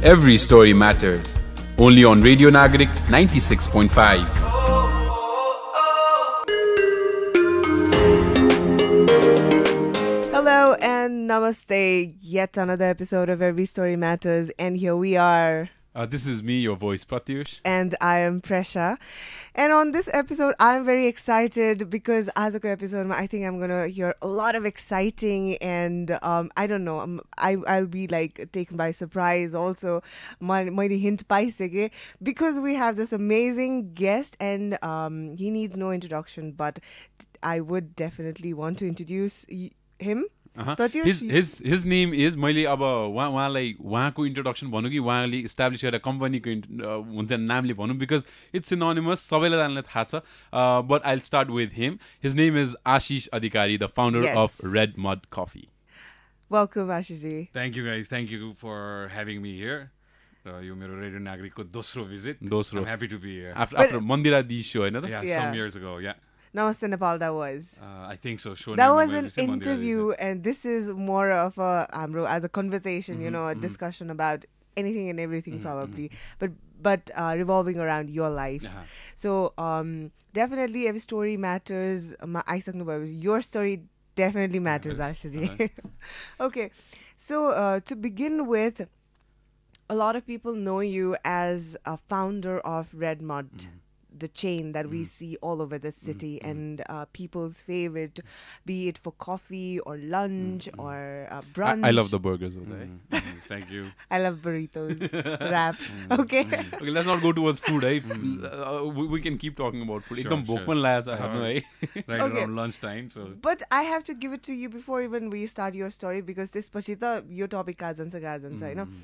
Every story matters. Only on Radio Nagarik 96.5. Hello and namaste. Yet another episode of Every Story Matters, and here we are. This is me, your voice, Pratyush. And I am Presa. And on this episode, I'm very excited because azako episode, I think I'm going to hear a lot of exciting and I don't know, I'll be like taken by surprise also. मैले hint paisake because we have this amazing guest and he needs no introduction, but I would definitely want to introduce him. His name is मैले अब उहाँलाई उहाँको introduction भनौँ कि उहाँले establish गरेर कम्पनीको हुन्छ नामले भनौँ बिकज इट्स सिनोनिमस सबैलाई जान्नलाई थाहा छ but I'll start with him his name is Ashish Adhikari the founder of red mud coffee welcome Ashish ji thank you guys thank you for having me here र यो मेरो रेडियो नागरिकको दोस्रो भिजिट दोस्रो happy to be here after मन्दिराधीश show हैन त some years ago Namaste Nepal, that was. I think so. That was an interview, and this is more of a as a conversation, you know, a discussion about anything and everything, probably, but revolving around your life. So definitely, every story matters. Your story definitely matters, Ashish. Okay, so to begin with, a lot of people know you as a founder of Red Mud. The chain that we see all over the city and people's favorite, be it for coffee or lunch or brunch. I love the burgers over there. Thank you. I love burritos, wraps. Okay, let's not go towards food, right? We can keep talking about food. Ekdam bhokman lags I have no right around lunchtime. So, but I have to give it to you before even we start your story because this pachi ta yo topic ka jansa हैन.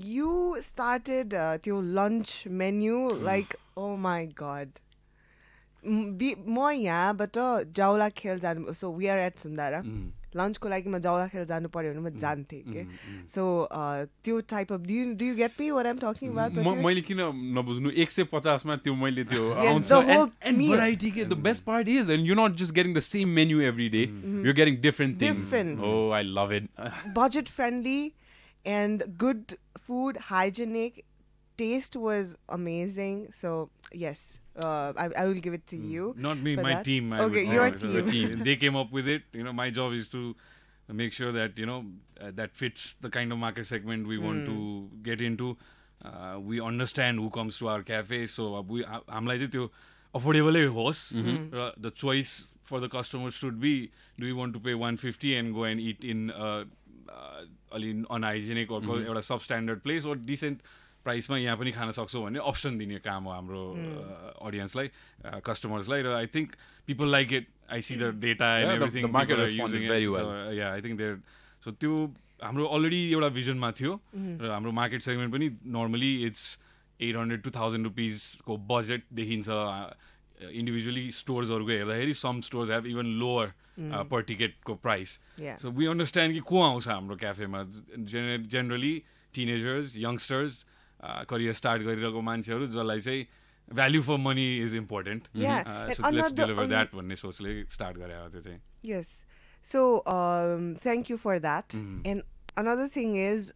You started your lunch menu like, oh my god. म यहाँबाट जाउला खेल जानु, so we are at Sundara. Lunch को लागि म जाउला खेल जानु पर्यो भने म जान्थे के. So त्यो type of, do you get me what I'm talking about? मैले किन नबुझ्नु 150 मा त्यो मैले त्यो आउँछ and variety के the best part is, and you're not just getting the same menu every day, you're getting different things. Oh, I love it. Budget friendly and good food, hygienic. Taste was amazing. So yes, I will give it to you. Not me, my team. Okay, your team. They came up with it. You know, my job is to make sure that, you know, that fits the kind of market segment we want to get into. We understand who comes to our cafe. So हामीलाई चाहिँ त्यो affordable होस्. The choice for the customers should be, do we want to pay 150 and go and eat in unhygienic or एउटा substandard place or decent प्राइसमा यहाँ पनि खान सक्छौँ भन्ने अप्सन दिने काम हो हाम्रो अडियन्सलाई कस्टमर्सलाई र I think people like it I see the data and everything I think there so त्यो हाम्रो अलरेडी एउटा भिजनमा थियो र हाम्रो मार्केट सेगमेन्ट पनि नर्मली इट्स 800 to 1000 रुपिसको बजेट देखिन्छ इन्डिभिजुअली स्टोर्सहरूको हेर्दाखेरि some stores have even lower per टिकटको प्राइस सो वी अन्डरस्ट्यान्ड कि को आउँछ हाम्रो क्याफेमा generally teenagers youngsters career start गरिरहेको मान्छेहरू जसलाई चाहिँ value for money is important so let's deliver that भन्ने सोचले स्टार्ट गरेको त्यो चाहिँ yes so thank you for that and another thing is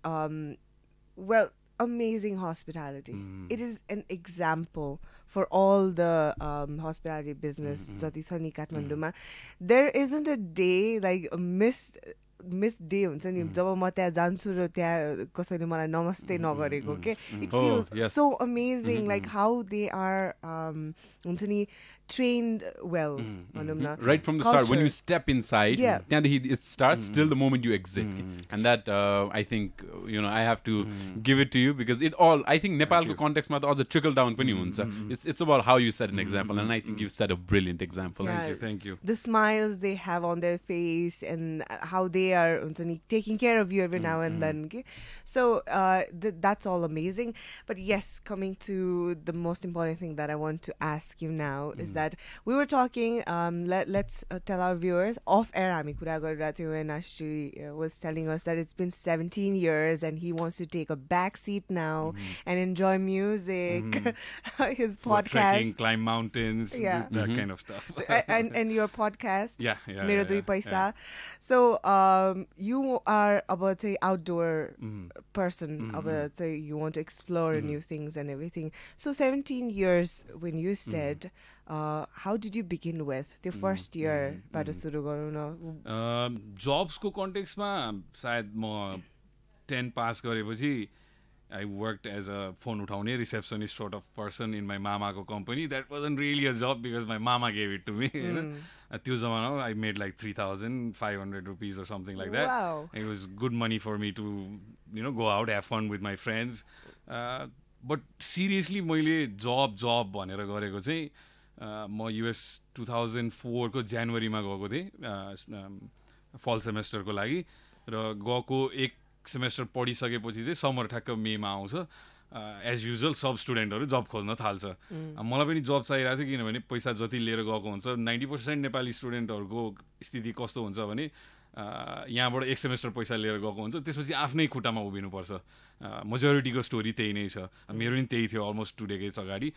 well amazing hospitality. It is an example for all the hospitality business jati cha ni Kathmandu ma. There isn't a day like a missed day हुन्छ नि जब म त्यहाँ जान्छु र त्यहाँ कसैले मलाई नमस्ते नगरेको के. It feels so amazing like how they are हुन्छ नि trained well भनौँ न. Right from the start when you step inside त्यहाँदेखि it starts till the moment you exit and that I think you know I have to give it to you because it all I think नेपालको कन्टेक्स्टमा त अझ trickle down पनि हुन्छ. It's about how you set an example and I think you've set a brilliant example. Thank you. The smiles they have on their face and how they are हुन्छ नि taking care of you every now and then. So that's all amazing. But yes, coming to the most important thing that I want to ask you now is that that. We were talking, let's tell our viewers, off-air हामी कुरा गरिरहेको थियौँ, and Aashish was telling us that it's been 17 years and he wants to take a back seat now and enjoy music, his podcast. Trekking, climb mountains, Yeah. that kind of stuff. So, and your podcast, yeah, Mero Paisa. So you are about to say outdoor person, about to say you want to explore new things and everything. So 17 years when you said, how did you begin with the first year? Jobs ko context ma sayad ma 10 pass गरेपछि I worked as a phone uthaune receptionist sort of person in my mamako company. That wasn't really a job because my mama gave it to me. At त्यो जमानामा I made like 3,500 rupees or something like that. Wow. It was good money for me to, go out, have fun with my friends. But seriously, मैले job भनेर गरेको चाहिँ म US 2004 को जनवरीमा गएको थिएँ fall semester को लागि र गएको एक सेमेस्टर पढिसकेपछि चाहिँ समर ठ्याक्क मेमा आउँछ एज युजुअल सब स्टुडेन्टहरू जब खोज्न थाल्छ मलाई पनि जब चाहिरहेको थियो किनभने पैसा जति लिएर गएको हुन्छ 90% नेपाली स्टुडेन्टहरूको स्थिति कस्तो हुन्छ भने यहाँबाट एक सेमेस्टर पैसा लिएर गएको हुन्छ त्यसपछि आफ्नै खुट्टामा उभिनुपर्छ मेजोरिटीको स्टोरी त्यही नै छ मेरो पनि त्यही थियो अलमोस्ट 2 डेकेड्स अगाडि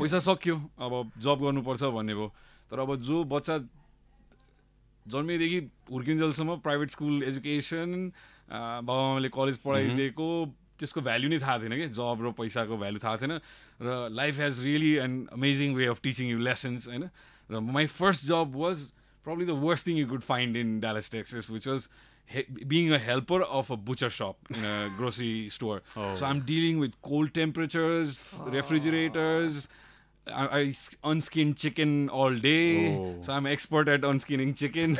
पैसा सक्यो अब जब गर्नुपर्छ भन्ने भयो तर अब जो बच्चा जन्मेदेखि हुर्किन्जेलसम्म प्राइभेट स्कुल एजुकेसन बाबाआमाले कलेज पढाइदिएको त्यसको भ्याल्यु नै थाहा थिएन कि जब र पैसाको भ्याल्यु थाहा थिएन र life has really an amazing way of teaching you lessons होइन र माई फर्स्ट जब was probably the worst thing you could find in Dallas, Texas, which was being a helper of a butcher shop in a grocery store. So I'm dealing with cold temperatures, refrigerators. I unskin chicken all day. So I'm expert at unskinning chicken.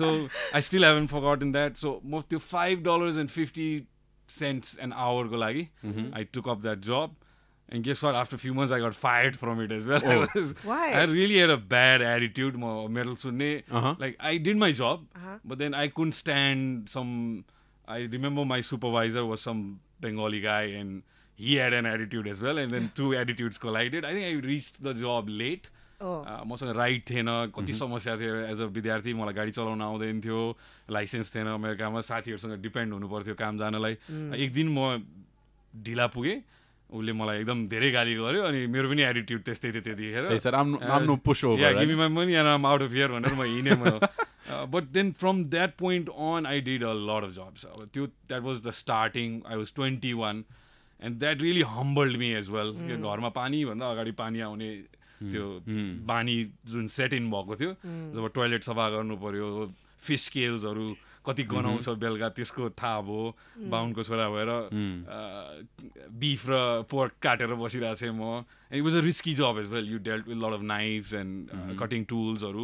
So I still haven't forgotten that. So most to $5.50 an hour go lagi. I took up that job. And guess what? After a few months, I got fired from it as well. Why? I really had a bad attitude. Like, I did my job, but then I couldn't stand I remember my supervisor was some Bengali guy, and he had an attitude as well. And then two attitudes collided. I think I reached the job late. मसँग right थिएन कति समस्या थियो as a विद्यार्थी मलाई गाडी चलाउन आउँदैन थियो लाइसेन्स थिएन अमेरिकामा साथीहरूसँग डिपेन्ड हुनु पर्थ्यो काम जानलाई एक दिन म ढिला पुगेँ उसले मलाई एकदम धेरै गाली गर्यो अनि मेरो पनि एटिट्युड त्यस्तै थियो त्यतिखेर give me my money and I'm out of here भनेर म हिँडेँ म but then from that point on I did a lot of jobs अब त्यो that was the starting I was 21 and that really humbled me as well घरमा पानी भन्दा अगाडि पानी आउने त्यो बानी जुन सेट इन भएको थियो जब टोयलेट सफा गर्नु पर्यो फिस स्केल्सहरू कति गनाउँछ बेलुका त्यसको थाहा भयो बाहुनको छोरा भएर बिफ र पोर्क काटेर बसिरहेको थिएँ म and it was a risky जब as well you dealt with lot of knives and cutting टुल्सहरू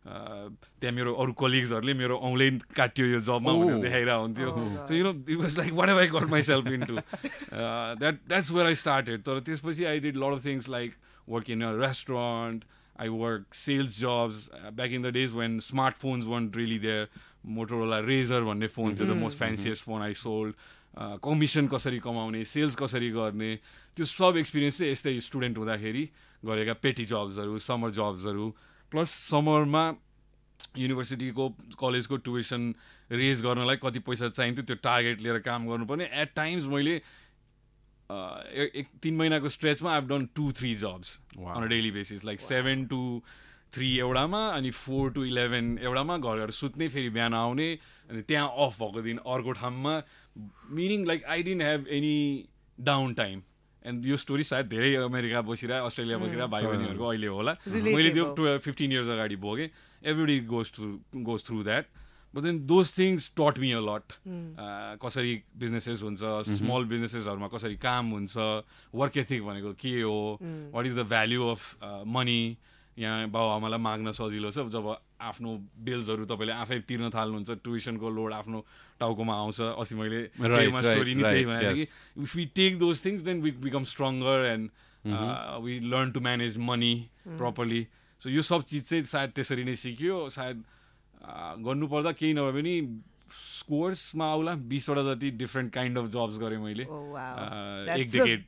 त्यहाँ मेरो अरू कलिग्सहरूले मेरो औँलै काटियो यो जबमा भनेर देखाइरहेको हुन्थ्यो so it was like what have I got myself into that's where I started तर त्यसपछि I did lot of things like work in a restaurant I worked sales jobs back in the days when smartphones weren't really there. Motorola Razr भन्ने phone थियो the most fanciest phone I sold. Commission कसरी कमाउने, sales कसरी गर्ने, त्यो सब experience चाहिँ यस्तै student हुँदाखेरि गरेका पेटी जब्सहरू, समर जब्सहरू, प्लस समरमा युनिभर्सिटीको कलेजको ट्युसन रेज गर्नलाई कति पैसा चाहिन्थ्यो त्यो टार्गेट लिएर काम गर्नुपर्ने. एट टाइम्स मैले 3 महिनाको स्ट्रेचमा I've done 2-3 jobs on a daily basis, like 7 to 3 एउटामा अनि 4 to 11 एउटामा घर सुत्ने फेरि बिहान आउने अनि त्यहाँ अफ भएको दिन अर्को ठाउँमा meaning like I didn't have any down time. And यो स्टोरी सायद धेरै अमेरिका बसिरह अस्ट्रेलिया बसिरह भाइ बहिनीहरूको अहिले होला. मैले त्यो 15 years अगाडि भोगेँ. Everybody goes through that. But then those things taught me a lot. कसरी बिजनेसेस हुन्छ, स्मल बिजनेसेसहरूमा कसरी काम हुन्छ, वर्क एथिक भनेको के हो, what is the value of money. यहाँ बाउ आमालाई माग्न सजिलो छ जब आफ्नो बिल्सहरू तपाईँले आफै तिर्न थाल्नुहुन्छ, ट्युसनको लोड आफ्नो टाउकोमा आउँछ. अस्ति मैले स्टोरी नि त्यही भने कि if we take those things then we become stronger and we learn to manage money properly. So यो सब चिज चाहिँ सायद त्यसरी नै सिक्यो. सायद गर्नुपर्दा केही नभए पनि स्कोर्समा आउला 20 वटा जति डिफ्रेन्ट काइन्ड अफ जब्स गरेँ मैले. एक decade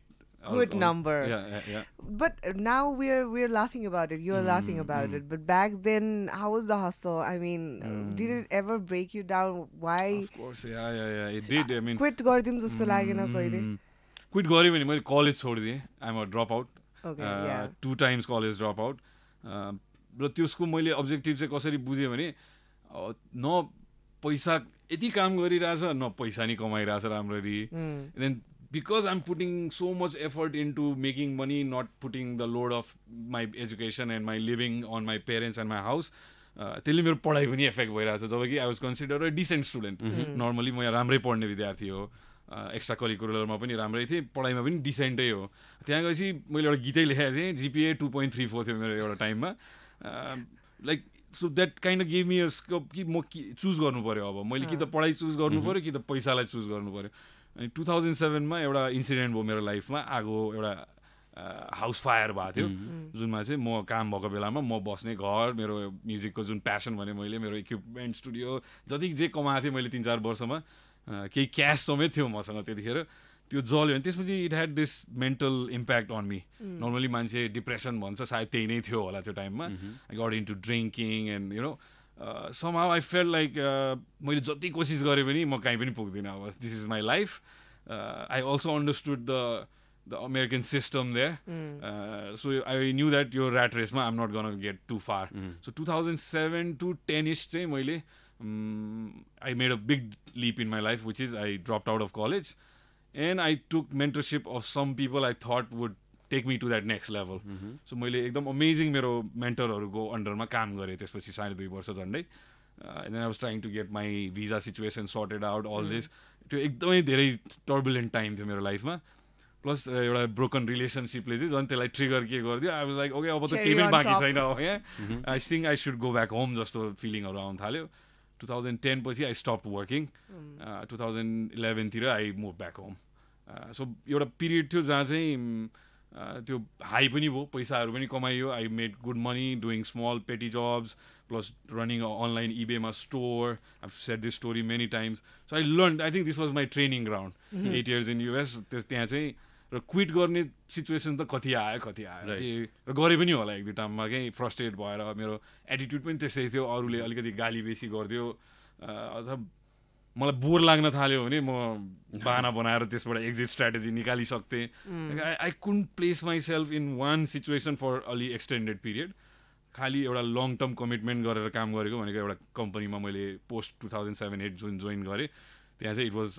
good number. Yeah. But now we're laughing about it. You're laughing about it. But back then, how was the hustle? I mean, did it ever break you down? Why? Of course, yeah. It did. I mean, Quit गर्दिम जस्तो लागेन कहिले? Quit गरेँ भने मैले college छोडिदिएँ. I'm a dropout. Okay, yeah. 2 times college dropout. र त्यसको मैले अब्जेक्टिभ चाहिँ कसरी बुझेँ भने न पैसा यति काम गरिरहेछ न पैसा नि कमाइरहेछ राम्ररी. Then because I'm putting so much effort into making money, not putting the load of my education and my living on my parents and my house, त्यसले मेरो पढाइ पनि इफेक्ट भइरहेछ. जब कि I was consider a decent student. Normally म यहाँ राम्रै पढ्ने विद्यार्थी हो. एक्स्ट्रा करिकुलरमा पनि राम्रै थिएँ, पढाइमा पनि डिसेन्टै हो. त्यहाँ गएपछि मैले एउटा गीतै लेखेको थिएँ. जिपिए 2.34 थियो मेरो एउटा टाइममा. Like so that kind of give me a scope कि म चुज गर्नु पऱ्यो. अब मैले कि त पढाइ चुज गर्नु पऱ्यो कि त पैसालाई चुज गर्नु पऱ्यो. अनि 2007 मा एउटा इन्सिडेन्ट भयो मेरो लाइफमा. आगो एउटा हाउस फायर भएको थियो, जुनमा चाहिँ म काम भएको बेलामा म बस्ने घर, मेरो म्युजिकको जुन प्यासन भने मैले, मेरो इक्विपमेन्ट, स्टुडियो, जति जे कमाएको थिएँ मैले 3-4 वर्षमा, केही क्यास समेत थियो मसँग त्यतिखेर, त्यो जल्यो. अनि त्यसपछि it had this mental impact on me. Normally मान्छे डिप्रेसन भन्छ, सायद त्यही नै थियो होला त्यो टाइममा. I got into drinking and you know somehow I felt like मैले जति कोसिस गरेँ पनि म कहीँ पनि पुग्दिनँ. अब this is my life. I also understood the American system there. So I knew that your rat race ma I'm not gonna get too far. So 2007 to 10ish चाहिँ मैले I made a big leap in my life, which is I dropped out of college and I took mentorship of some people I thought would take me to that next level. So मैले एकदम amazing मेरो मेन्टरहरूको अन्डरमा काम गरेँ त्यसपछि 2.5 वर्ष झन्डै. And then I was trying to get my visa situation sorted out, all this. त्यो एकदमै धेरै टर्बुलेन्ट टाइम थियो मेरो लाइफमा. प्लस एउटा ब्रोकन रिलेसनसिपले चाहिँ झन् त्यसलाई ट्रिगर के गरिदियो. आई वाज लाइक ओके अब त केही पनि बाँकी छैन हो यहाँ. I think I should go back home जस्तो फिलिङहरू आउनु थाल्यो. 2010 पछि आई स्टप वर्किङ. 2011 तिर I move back home. So एउटा पिरियड थियो जहाँ चाहिँ त्यो हाई पनि भयो, पैसाहरू पनि कमाइयो. I made good money doing small petty jobs plus running online इबेमा store. I said this story many times. So I learn, I think this was my training ground. 8 years in US. त्यहाँ चाहिँ र quit गर्ने situation त कति आयो र गरे पनि होला एक दुई टाइममा केही फ्रस्ट्रेट भएर. मेरो एटिट्युड पनि त्यस्तै थियो. अरूले अलिकति गाली बेसी गरिदियो अथवा मलाई बोर लाग्न थाल्यो भने म बाना बनाएर त्यसबाट एक्जिट स्ट्राटेजी निकालिसक्थेँ. I couldn't place myself in one situation for अलि एक्सटेन्डेड पिरियड. खालि एउटा लङ टर्म कमिटमेन्ट गरेर काम गरेको भनेको एउटा कम्पनीमा मैले पोस्ट 2007-8 जुन जोइन गरेँ. त्यहाँ चाहिँ इट वाज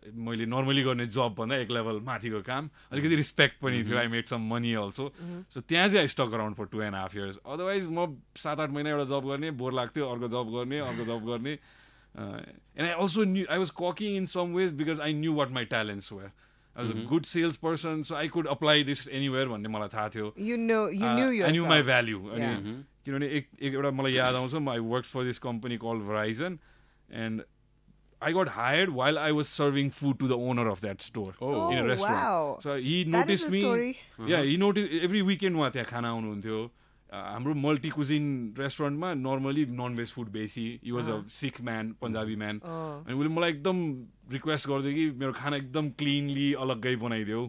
मैले नर्मली गर्ने जबभन्दा एक लेभल माथिको काम. अलिकति रिस्पेक्ट पनि थियो. I made some money also. So त्यहाँ चाहिँ I stuck around for 2.5 years. Otherwise म 7-8 महिना एउटा जब गर्ने, बोर लाग्थ्यो, अर्को जब गर्ने. And I also knew I was cocky in some ways because I knew what my talents were. I was a good salesperson, so I could apply this anywhere भन्ने मलाई थाहा थियो. You knew yourself. I knew my value. किनभने एउटा मलाई याद आउँछ, I worked for this company called Verizon and I got hired while I was serving food to the owner of that store in a restaurant. Wow. So he That noticed is a me. story. Yeah, he noticed every weekend उहाँ त्यहाँ खाना आउनुहुन्थ्यो. हाम्रो multi cuisine रेस्टुरेन्टमा normally non veg food बेसी. He was a Sikh man, Punjabi man. अनि उसले मलाई एकदम रिक्वेस्ट गर्थ्यो कि मेरो खाना एकदम क्लिनली अलग्गै बनाइदेऊ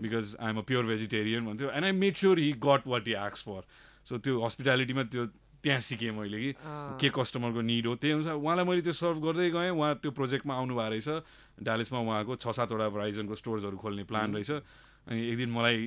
because I am a pure vegetarian भन्थ्यो. And I made sure he got what he asked for. So त्यो हस्पिटालिटीमा त्यो त्यहाँ सिकेँ मैले कि के कस्टमरको निड हो. त्यही अनुसार उहाँलाई मैले त्यो सर्भ गर्दै गएँ. उहाँ त्यो प्रोजेक्टमा आउनु भएको रहेछ. डालेसमा उहाँको 6-7वटा भराइजनको स्टोर्सहरू खोल्ने प्लान रहेछ. अनि एक दिन मलाई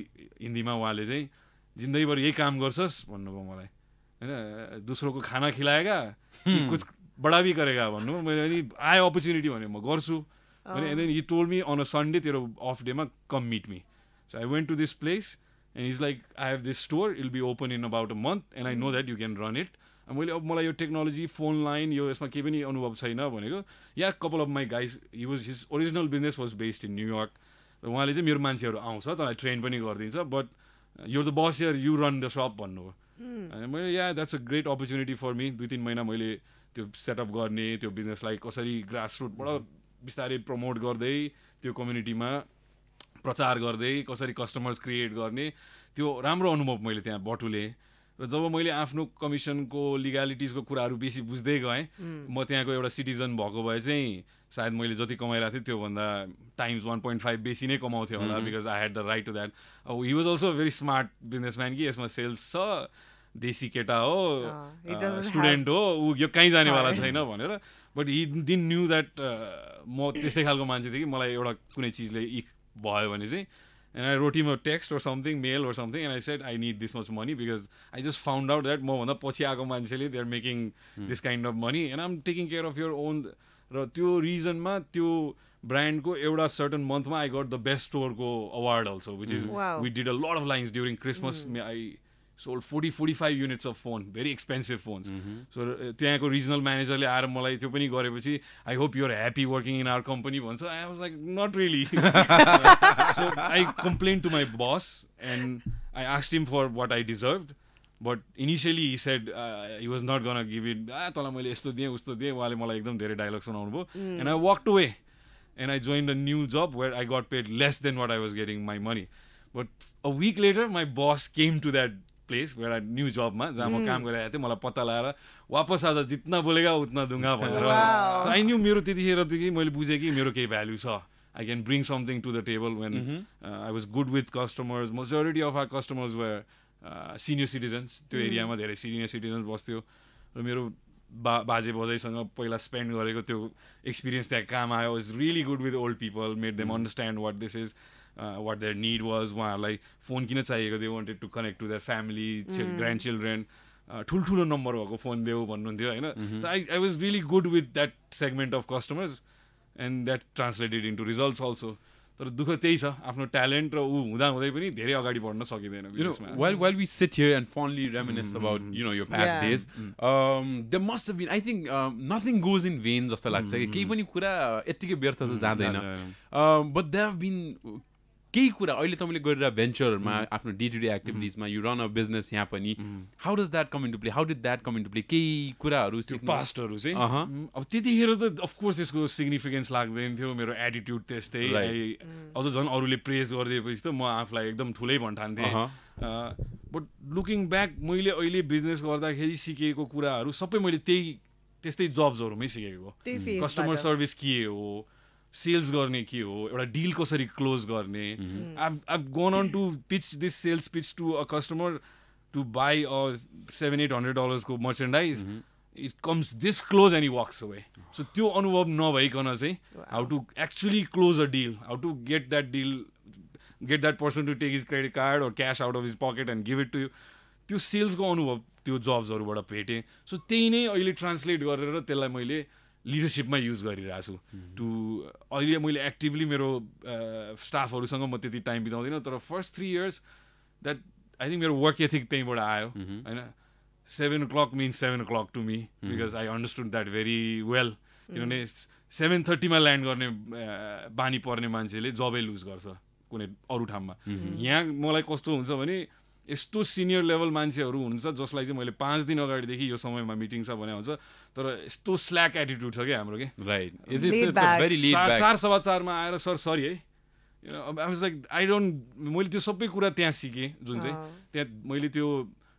हिन्दीमा उहाँले चाहिँ जिन्दगीभर यही काम गर्छस् भन्नुभयो मलाई होइन. दोस्रो को खाना खिलाएगा कि कुछ बडा भी करेगा भन्नुभयो. मैले अनि आयो अपर्च्युनिटी भने म गर्छु भने. And then he told me on a Sunday तेरो अफ डेमा come meet me. So I went to this place and is like I have this store, I'll be open in about a month and I know that you can run it. मैले अब मलाई यो technology, phone line, यो यसमा केही पनि अनुभव छैन भनेको. Yeah couple of my guys, his original business was based in New York. र उहाँले चाहिँ मेरो मान्छेहरू आउँछ, तँलाई ट्रेन पनि गरिदिन्छ, but you're the boss here, you run the shop भन्नुभयो. अनि मैले yeah that's a great opportunity for me. 2-3 महिना मैले त्यो सेटअप गर्ने, त्यो बिजनेसलाई कसरी ग्रास रुटबाट बिस्तारै प्रमोट गर्दै, त्यो कम्युनिटीमा प्रचार गर्दै, कसरी कस्टमर्स क्रिएट गर्ने, त्यो राम्रो अनुभव मैले त्यहाँ बटुलेँ. र जब मैले आफ्नो कमिसनको लिगालिटिजको कुराहरू बेसी बुझ्दै गएँ म त्यहाँको एउटा सिटिजन भएको भए चाहिँ सायद मैले जति कमाइरहेको थिएँ त्योभन्दा टाइम्स 1.5 बेसी नै कमाउँथेँ होला because I had the right to that he was also very smart businessman कि यसमा सेल्स छ देशी केटा हो स्टुडेन्ट हो ऊ यो कहीँ जानेवाला छैन भनेर but he didn't knew that म त्यस्तै खालको मान्छे थिएँ कि मलाई एउटा कुनै चिजले इक भयो भने चाहिँ and I wrote him a text or something, mail or something, and I said, I need this much money because I just found out that they're making this kind of money and I'm taking care of your own. That reason ma, that brand ko evda certain month ma I got the best store ko award also, which is we did a lot of lines during Christmas. I sold 40-45 units of phone, very expensive phones. So त्यहाँको regional manager ले आएर मलाई त्यो पनि गरेपछि I hope you're happy working in our company भन्छ. I was like not really. So I complained to my boss and I asked him for what I deserved. But initially he said he was not gonna give it. तँलाई मैले यस्तो दिएँ उस्तो दिएँ उहाँले मलाई एकदम धेरै डायलग सुनाउनु भयो. And I walked away and I joined a new job where I got paid less than what I was getting my money. But a week later my boss came to that place where I new job मा जहाँ म काम गरिरहेको थिएँ मलाई पत्ता लगाएर वापस आज जितना बोलेगा उतना दूंगा भनेर. So I knew मेरो त्यतिखेर मैले बुझेँ कि मेरो केही भ्यालु छ. I can bring something to the table when I was good with customers. Majority of our customers were senior citizens. त्यो एरियामा धेरै senior citizens बस्थ्यो र मेरो बाजे बजाइसँग पहिला स्पेन्ड गरेको त्यो एक्सपिरियन्स त्यहाँ काम आयो. I was really good with old people, made them understand what this is. What their need was, उहाँहरूलाई फोन किन चाहिएको, they wanted to connect to their family, grandchildren, ठुल्ठुलो नम्बर भएको फोन देऊ भन्नुहुन्थ्यो होइन. So I was really good with that segment of customers and that translated into results also. तर दुःख त्यही छ आफ्नो ट्यालेन्ट र ऊ हुँदा हुँदै पनि धेरै अगाडि बढ्न सकिँदैन बिजनेसमा. While we sit here and fondly reminisce about your past days, there must have been, I think nothing goes in vain जस्तो लाग्छ कि केही पनि कुरा यतिकै व्यर्थ त जाँदैन. But there have been केही कुरा अहिले तपाईँले गरिरहेको भेन्चरमा आफ्नो डे टु डे एक्टिभिटिजमा यु रन अ बिजनेस यहाँ पनि how does that come into play, how did that come into play, केही कुराहरू पास्टहरू चाहिँ अब त्यतिखेर त अफकोर्स त्यसको सिग्निफिकेन्स लाग्दैन थियो. मेरो एटिट्युड त्यस्तै, अझ झन् अरूले प्रेज गरिदिएपछि त म आफूलाई एकदम ठुलै भन्ठान्थेँ. बट लुकिङ ब्याक मैले अहिले बिजनेस गर्दाखेरि सिकेको कुराहरू सबै मैले त्यस्तै जब्सहरूमै सिकेको. कस्टमर सर्भिस के हो, सेल्स गर्ने के हो, एउटा डिल कसरी क्लोज गर्ने. I've gone on to pitch this sales pitch to a customer to buy a $700-800 को merchandise. It comes this close and he walks away. So त्यो अनुभव नभइकन चाहिँ how to actually close a deal, how to get that person to take his credit card or cash out of his pocket and give it to you. त्यो सेल्सको अनुभव त्यो जब्सहरूबाट भेटेँ. So त्यही नै अहिले ट्रान्सलेट गरेर त्यसलाई मैले लिडरसिपमा युज गरिरहेको छु. टु अहिले मैले एक्टिभली मेरो स्टाफहरूसँग म त्यति टाइम बिताउँदिनँ. तर first 3 years that I think मेरो वर्क एथिक त्यहीँबाट आयो होइन. 7 o'clock means 7 o'clock to me because I understood that very well. किनभने 7:30 मा ल्यान्ड गर्ने बानी पर्ने मान्छेले जबै लुज गर्छ कुनै अरू ठाउँमा. यहाँ मलाई कस्तो हुन्छ भने यस्तो सिनियर लेभल मान्छेहरू हुनुहुन्छ जसलाई चाहिँ मैले 5 दिन अगाडिदेखि यो समयमा मिटिङ छ भने हुन्छ तर यस्तो स्ल्याक एटिट्युड छ क्या हाम्रो के. Right, it's very late back. 4:15 मा आएर सरी है, I was like I don't, मैले त्यो सबै कुरा त्यहाँ सिकेँ जुन चाहिँ त्यहाँ मैले त्यो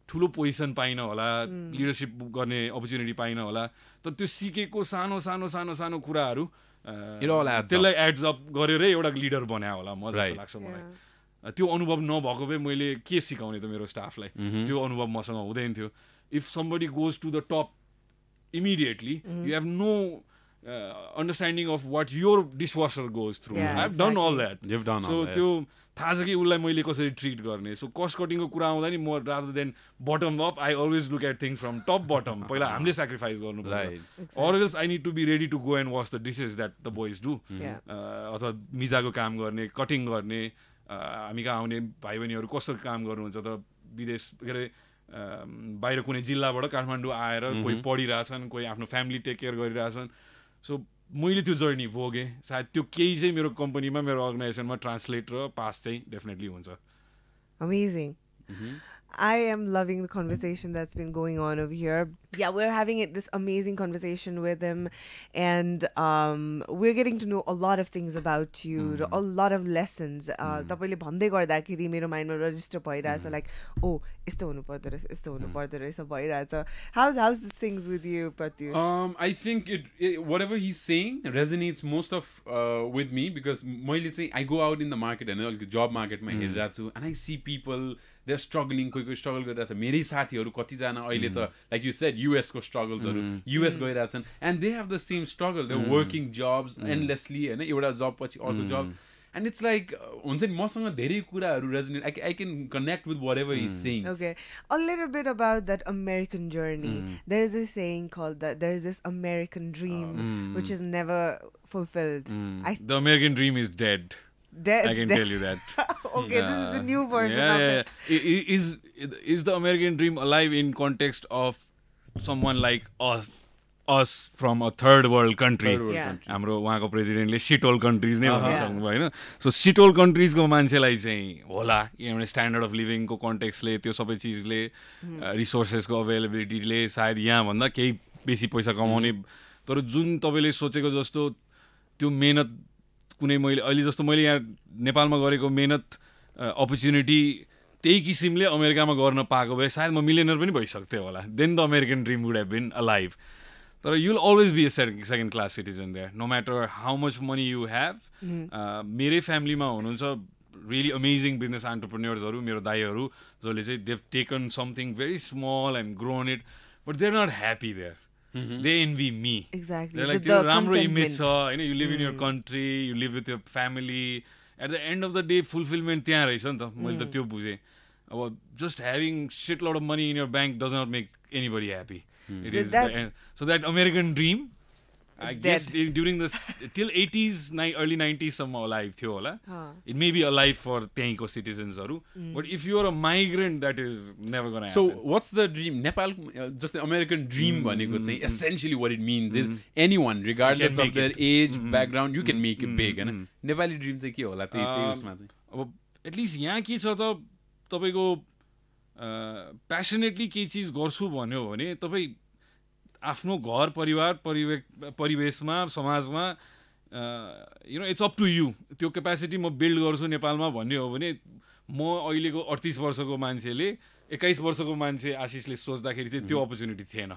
ठुलो पोजिसन पाइनँ होला, लिडरसिप गर्ने अपर्च्युनिटी पाइनँ होला, तर त्यो सिकेको सानो सानो सानो सानो कुराहरू त्यसलाई एड्स अप गरेरै एउटा लिडर बनायो होला म जस्तो लाग्छ मलाई. त्यो अनुभव नभएको भए मैले के सिकाउने त मेरो स्टाफलाई. त्यो अनुभव मसँग हुँदैन थियो. If somebody goes to the top immediately you have no understanding of what your dishwasher goes through. I have done all that. सो त्यो थाहा छ कि उसलाई मैले कसरी ट्रिट गर्ने. सो कस्ट कटिङको कुरा आउँदा नि म rather than bottom up I always look at things from top bottom. पहिला हामीले सेक्रिफाइस गर्नु पर्छ. Or else I need to be ready to go and watch the dishes that the boys do. अथवा मिजाको काम गर्ने, कटिङ गर्ने, हामी कहाँ आउने भाइ बहिनीहरू कस्तो काम गर्नुहुन्छ त विदेश के अरे बाहिर कुनै जिल्लाबाट काठमाडौँ आएर कोही पढिरहेछन्, कोही आफ्नो फ्यामिली टेक केयर गरिरहेछन्. सो मैले त्यो जर्नी भोगेँ. सायद त्यो केही चाहिँ मेरो कम्पनीमा मेरो अर्गनाइजेसनमा ट्रान्सलेट र पास चाहिँ डेफिनेटली हुन्छ. Amazing. I am loving the conversation that's been going on over here. Yeah, we're having this amazing conversation with him, and we're getting to know a lot of things about you, a lot of lessons. तपाईँले भन्दै गर्दाखेरि मेरो माइन्डमा register भइरहेछ like, oh, यस्तो हुनु पर्दो रहेछ, यस्तो हुनु पर्दो रहेछ भइरहेछ. How's the things with you, Pratyush? I think it whatever he's saying resonates most of with me, because मैले चाहिँ I go out in the market and job market मा हेरिरहेको छु, and I see people, they're struggling, कोही struggle गरिरहेछ. मेरै साथीहरू कतिजना अहिले त like you said US को struggles-हरु US गइरहेछन्, and they have the same struggle. They're working jobs endlessly, हैन, एउटा job पछि अर्को job, and it's like हुन्छ नि मसँग धेरै कुराहरु resonate. I can connect with whatever he's saying. Okay, a little bit about that American journey. There is a saying called that there is this American dream which is never fulfilled. The American dream is dead. I can tell you that. Okay, this is the new version of it. Is the American dream alive in context of someone like us from a third world country? हाम्रो उहाँको प्रेसिडेन्टले सिटोल countries नै भन्न सक्नुभयो हैन. So सिटोल कन्ट्रिजको मान्छेलाई चाहिँ होला एउटा स्ट्यान्डर्ड अफ लिभिङको कन्टेक्स्टले, त्यो सबै चिजले, रिसोर्सेसको अभाइलेबिलिटीले सायद यहाँ भन्दा केही बेसी पैसा कमाउने, तर जुन तपाईँले सोचेको जस्तो त्यो मेहनत कुनै मैले अहिले जस्तो मैले यहाँ नेपालमा गरेको मेहनत अपर्च्युनिटी त्यही किसिमले अमेरिकामा गर्न पाएको भए सायद म मिलियनर पनि भइसक्थेँ होला. Then the American dream would have been alive. तर you will always be a second class citizen there, no matter how much money you have. मेरै फ्यामिलीमा हुनुहुन्छ रियली अमेजिङ बिजनेस एन्टरप्रेन्योर्सहरू, मेरो दाइहरू, जसले चाहिँ they've taken something very small and grown it, but they are not happy there. They envy me. Exactly. They're like, the राम्रो image छ, हैन, you live in your country, you live with your family. At the end of the day, fulfillment त्यहाँ रहेछ नि त. मैले त त्यो बुझेँ. अब just having shit lot of money in your bank does not make anybody happy. It is so that American dream, I guess during this till 80s, early 90s सम्म alive थियो होला. It may be alive for त्यहीँको citizensहरू, but if you are a migrant, that is never gonna happen. So what's the dream? Nepal, just the American dream भनेको चाहिँ essentially what it means is anyone regardless of their age, background, you can make it big, हैन. Nepali dream चाहिँ के होला त्यही उसमा चाहिँ? अब एटलिस्ट यहाँ के छ त, तपाईको प्यासनेटली केही चिज गर्छु भन्यो भने तपाईँ आफ्नो घर परिवार परिवेशमा समाजमा you know it's up to you. त्यो क्यापेसिटी म बिल्ड गर्छु नेपालमा भन्ने हो भने, म अहिलेको 38 वर्षको मान्छेले 21 वर्षको मान्छे आशिषले सोच्दाखेरि चाहिँ त्यो अपर्च्युनिटी थिएन.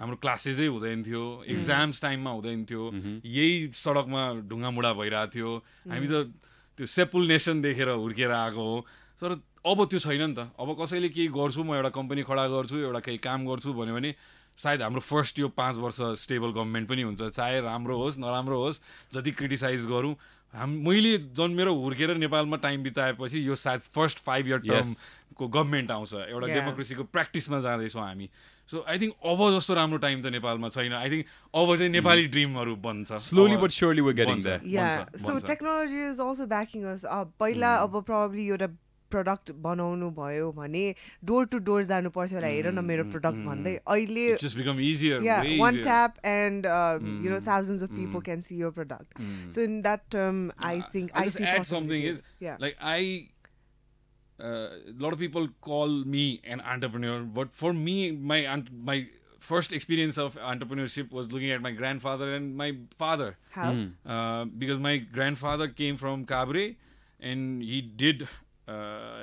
हाम्रो क्लासेसै हुँदैन थियो, एक्जाम्स टाइममा हुँदैन थियो, यही सडकमा ढुङ्गामुढा भइरहेको थियो. हामी त त्यो सेपुल नेसन देखेर हुर्केर आएको हो. तर अब त्यो छैन नि त. अब कसैले केही गर्छु, म एउटा कम्पनी खडा गर्छु, एउटा केही काम गर्छु भन्यो भने सायद हाम्रो फर्स्ट यो 5 वर्ष स्टेबल गभर्मेन्ट पनि हुन्छ, चाहे राम्रो होस् नराम्रो होस्, जति क्रिटिसाइज गरौँ. मैले जन्मेर हुर्केर नेपालमा टाइम बिताएपछि यो सायद फर्स्ट 5 इयर टर्मको गभर्मेन्ट आउँछ, एउटा डेमोक्रेसीको प्र्याक्टिसमा जाँदैछौँ हामी. सो आई थिङ्क अब जस्तो राम्रो टाइम त नेपालमा छैन. आई थिङ्क अब चाहिँ नेपाली ड्रिमहरू बन्छ. Slowly but surely we're getting there. Yeah, so technology is also backing us up. पहिला अब probably एउटा प्रडक्ट बनाउनु भयो भने डोर टु डोर जानु पर्थ्यो होला, हेर न मेरो प्रडक्ट भन्दै. अहिले just become easier. Yeah, one tap and you know, thousands of people can see your product. So in that term, I think I see add something is like a lot of people call me an entrepreneur, but for me my first experience of entrepreneurship was looking at my grandfather and my father. How? Because my grandfather came from Cabre and he did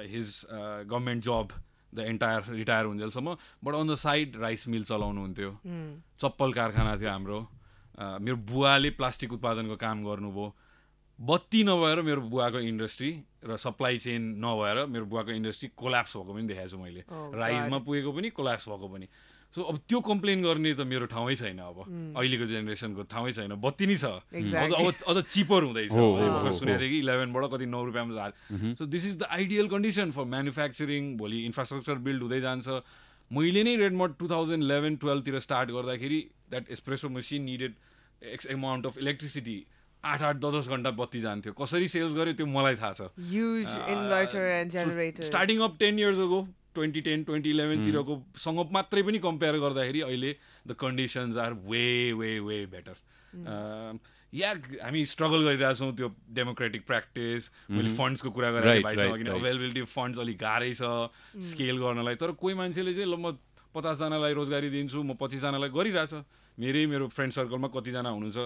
his government job the entire retire हुन्जेलसम्म, but on the side rice mill चलाउनु हुन्थ्यो, चप्पल कारखाना थियो हाम्रो. मेरो बुवाले plastic उत्पादनको काम गर्नुभयो. बत्ती नभएर मेरो बुवाको इन्डस्ट्री र सप्लाई चेन नभएर मेरो बुवाको इन्डस्ट्री कोल्याप्स भएको पनि देखाएको छु मैले. राइजमा पुगेको पनि कोल्याप्स भएको पनि. सो अब त्यो कम्प्लेन गर्ने त मेरो ठाउँै छैन. अब अहिलेको जेनेरेसनको ठाउँै छैन. बत्ती नै छ, अझ चिपर हुँदैछ. भर्खर सुनेको थिएँ कि 11बाट कति 9 रुपियाँमा झार. So this is the ideal condition for manufacturing. भोलि इन्फ्रास्ट्रक्चर बिल्ड हुँदै जान्छ. मैले नै रेडमट 2011-12 तिर स्टार्ट गर्दाखेरि that espresso machine needed X amount of electricity. 8-10 घन्टा बत्ती जान्थ्यो. कसरी सेल्स गर्यो त्यो मलाई थाहा छ. Huge inverter and generators. Starting up 10 years ago, 2010-2011 तिरको सँग मात्रै पनि कम्पेयर गर्दाखेरि अहिले the conditions are way better. Yeah हामी स्ट्रगल गरिरहेछौँ त्यो डेमोक्रेटिक प्र्याक्टिस मैले फन्ड्सको कुरा गरेँ भाइसँग किन अभाइलेबिलिटी फन्ड्स अलिक गाह्रै छ स्केल गर्नलाई तर कोही मान्छेले चाहिँ ल म 50जनालाई रोजगारी दिन्छु म 25जनालाई गरिरहेछ मेरो फ्रेन्ड सर्कलमा कतिजना हुनुहुन्छ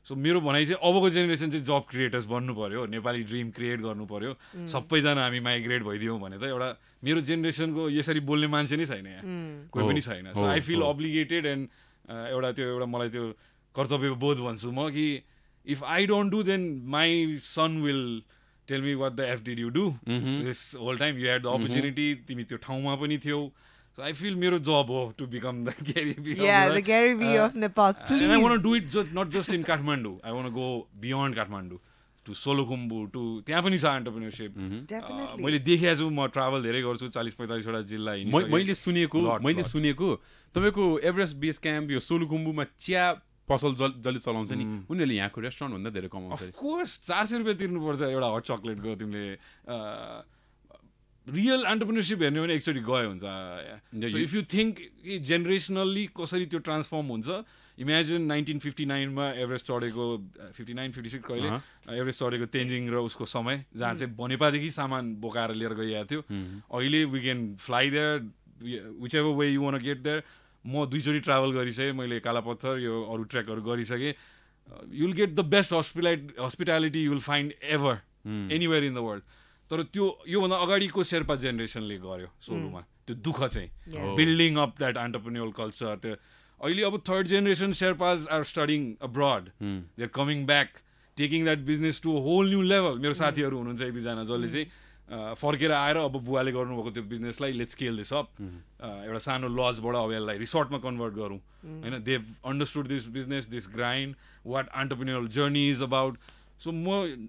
सो मेरो भनाइ चाहिँ अबको जेनेरेसन चाहिँ जब क्रिएटर्स बन्नु पर्यो नेपाली ड्रिम क्रिएट गर्नु पर्यो सबैजना हामी माइग्रेट भइदियौँ भने त एउटा मेरो जेनेरेसनको यसरी बोल्ने मान्छे नै छैन यहाँ कोही पनि छैन so I feel obligated and एउटा मलाई त्यो कर्तव्य बोध भन्छु म कि if I don't do then my son will tell me what the F did you do this whole time you had the opportunity तिमी त्यो ठाउँमा पनि थियौ So I feel मेरो job हो to become the Gary Vee. Yeah, the Gary Vee of Nepal. Please. And I want to do it not just in Kathmandu. I want to go beyond Kathmandu to Solukhumbu to त्यहाँ पनि छ entrepreneurship. Definitely. मैले देखेको छु म travel धेरै गर्छु 40-45 वटा जिल्ला हिँडिसकेँ. मैले सुनेको तपाईको एभरेस्ट बेस क्याम्प यो सोलुखुम्बुमा चिया पसल जसले चलाउँछ नि उनीहरूले यहाँको रेस्टुरेन्ट भन्दा धेरै कमाउँछ. Of course 400 रुपैयाँ तिर्नुपर्छ एउटा हट चकलेटको तिमीले रियल एन्टरप्रेन्योरसिप हेर्ने भने एकचोटि गयो हुन्छ सो इफ यु थिङ्क जेनेरेसनल्ली कसरी त्यो ट्रान्सफर्म हुन्छ इमेजिन 1959 एभरेस्ट चढेको 59-56 कहिले एभरेस्ट चढेको तेन्जिङ र उसको समय जहाँ चाहिँ बनेपादेखि सामान बोकाएर लिएर गइरहेको थियो अहिले we can fly there whichever way you want get there म 2 चोटि ट्राभल गरिसकेँ मैले कालापत्थर यो अरू ट्रेकहरू गरिसकेँ you will get the best hospitality you will find ever anywhere in the world तर त्यो योभन्दा अगाडिको शेर्पा जेनेरेसनले गर्यो सोलुमा त्यो दुःख चाहिँ building up that entrepreneurial culture त्यो अहिले अब third generation Sherpas are studying abroad they are coming back taking that business to whole new level मेरो साथीहरू हुनुहुन्छ एक दुईजना जसले चाहिँ फर्केर आएर अब बुवाले गर्नुभएको त्यो बिजनेसलाई लेट्स स्केल दिस अप एउटा सानो लजबाट अब यसलाई रिसोर्टमा कन्भर्ट गरौँ होइन they understood this business this grind what entrepreneurial journey is about so म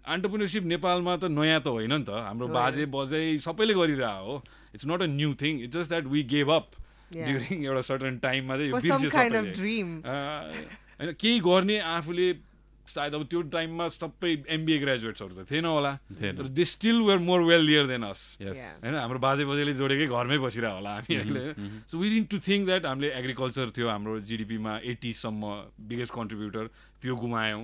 एन्टरप्रेन्योरसिप नेपालमा त नयाँ त होइन नि त हाम्रो बाजे बजै सबैले गरिरहेको हो it's not a new thing it's just that we gave up during एउटा सर्टन टाइममा चाहिँ होइन केही गर्ने आफूले सायद अब त्यो टाइममा सबै एमबिए ग्रेजुएट्सहरू त थिएन होला तर they still were more wealthier than us होइन हाम्रो बाजे बजेले जोडेकै घरमै बसिरह होला हामी अहिले so we need to think that हामीले एग्रिकल्चर थियो हाम्रो जिडिपीमा 80सम्म बिगेस्ट कन्ट्रिब्युटर त्यो गुमायौँ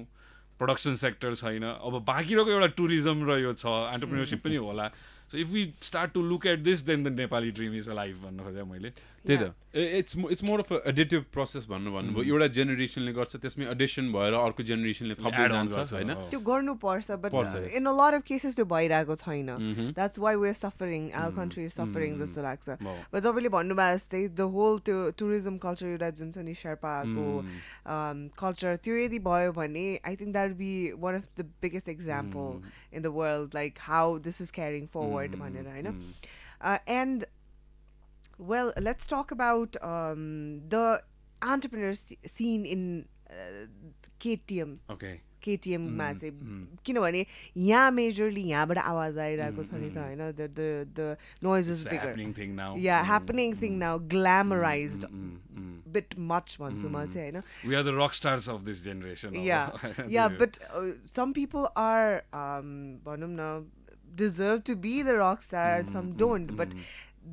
प्रोडक्सन सेक्टर छैन अब बाँकी रहेको एउटा टुरिज्म र यो छ एन्टरप्रेन्योरसिप पनि होला so if we start to look at this then the Nepali dream is alive भन्नु खोजेँ मैले त्यही त it's more of a additive process भन्नुभयो एउटा जेनेरेसनले गर्छ त्यसमै एडिसन भएर अर्को जेनेरेसनले थप्दै जान्छ हैन त्यो गर्नुपर्छ but in a lot of cases त्यो भइरहेको छैन that's why we are suffering our country is suffering जस्तो लाग्छ बट तपाईँले भन्नुभयो जस्तै द होल त्यो टुरिज्म कल्चर एउटा जुन छ नि शेर्पाको कल्चर त्यो यदि भयो भने I think that be one of the biggest example in the world like how this is carrying forward भनेर होइन and well, let's talk about the entrepreneur scene in KTM. Okay. KTM मा चाहिँ किनभने यहाँ मेजरली यहाँबाट आवाज आइरहेको छ नि त होइन the noise is bigger. Happening thing now. Yeah, happening thing now, glamorized bit much भन्छु म चाहिँ होइन. We are the rock stars of this generation. Yeah, but some people are भनौँ न deserve to be the rock star and some don't, but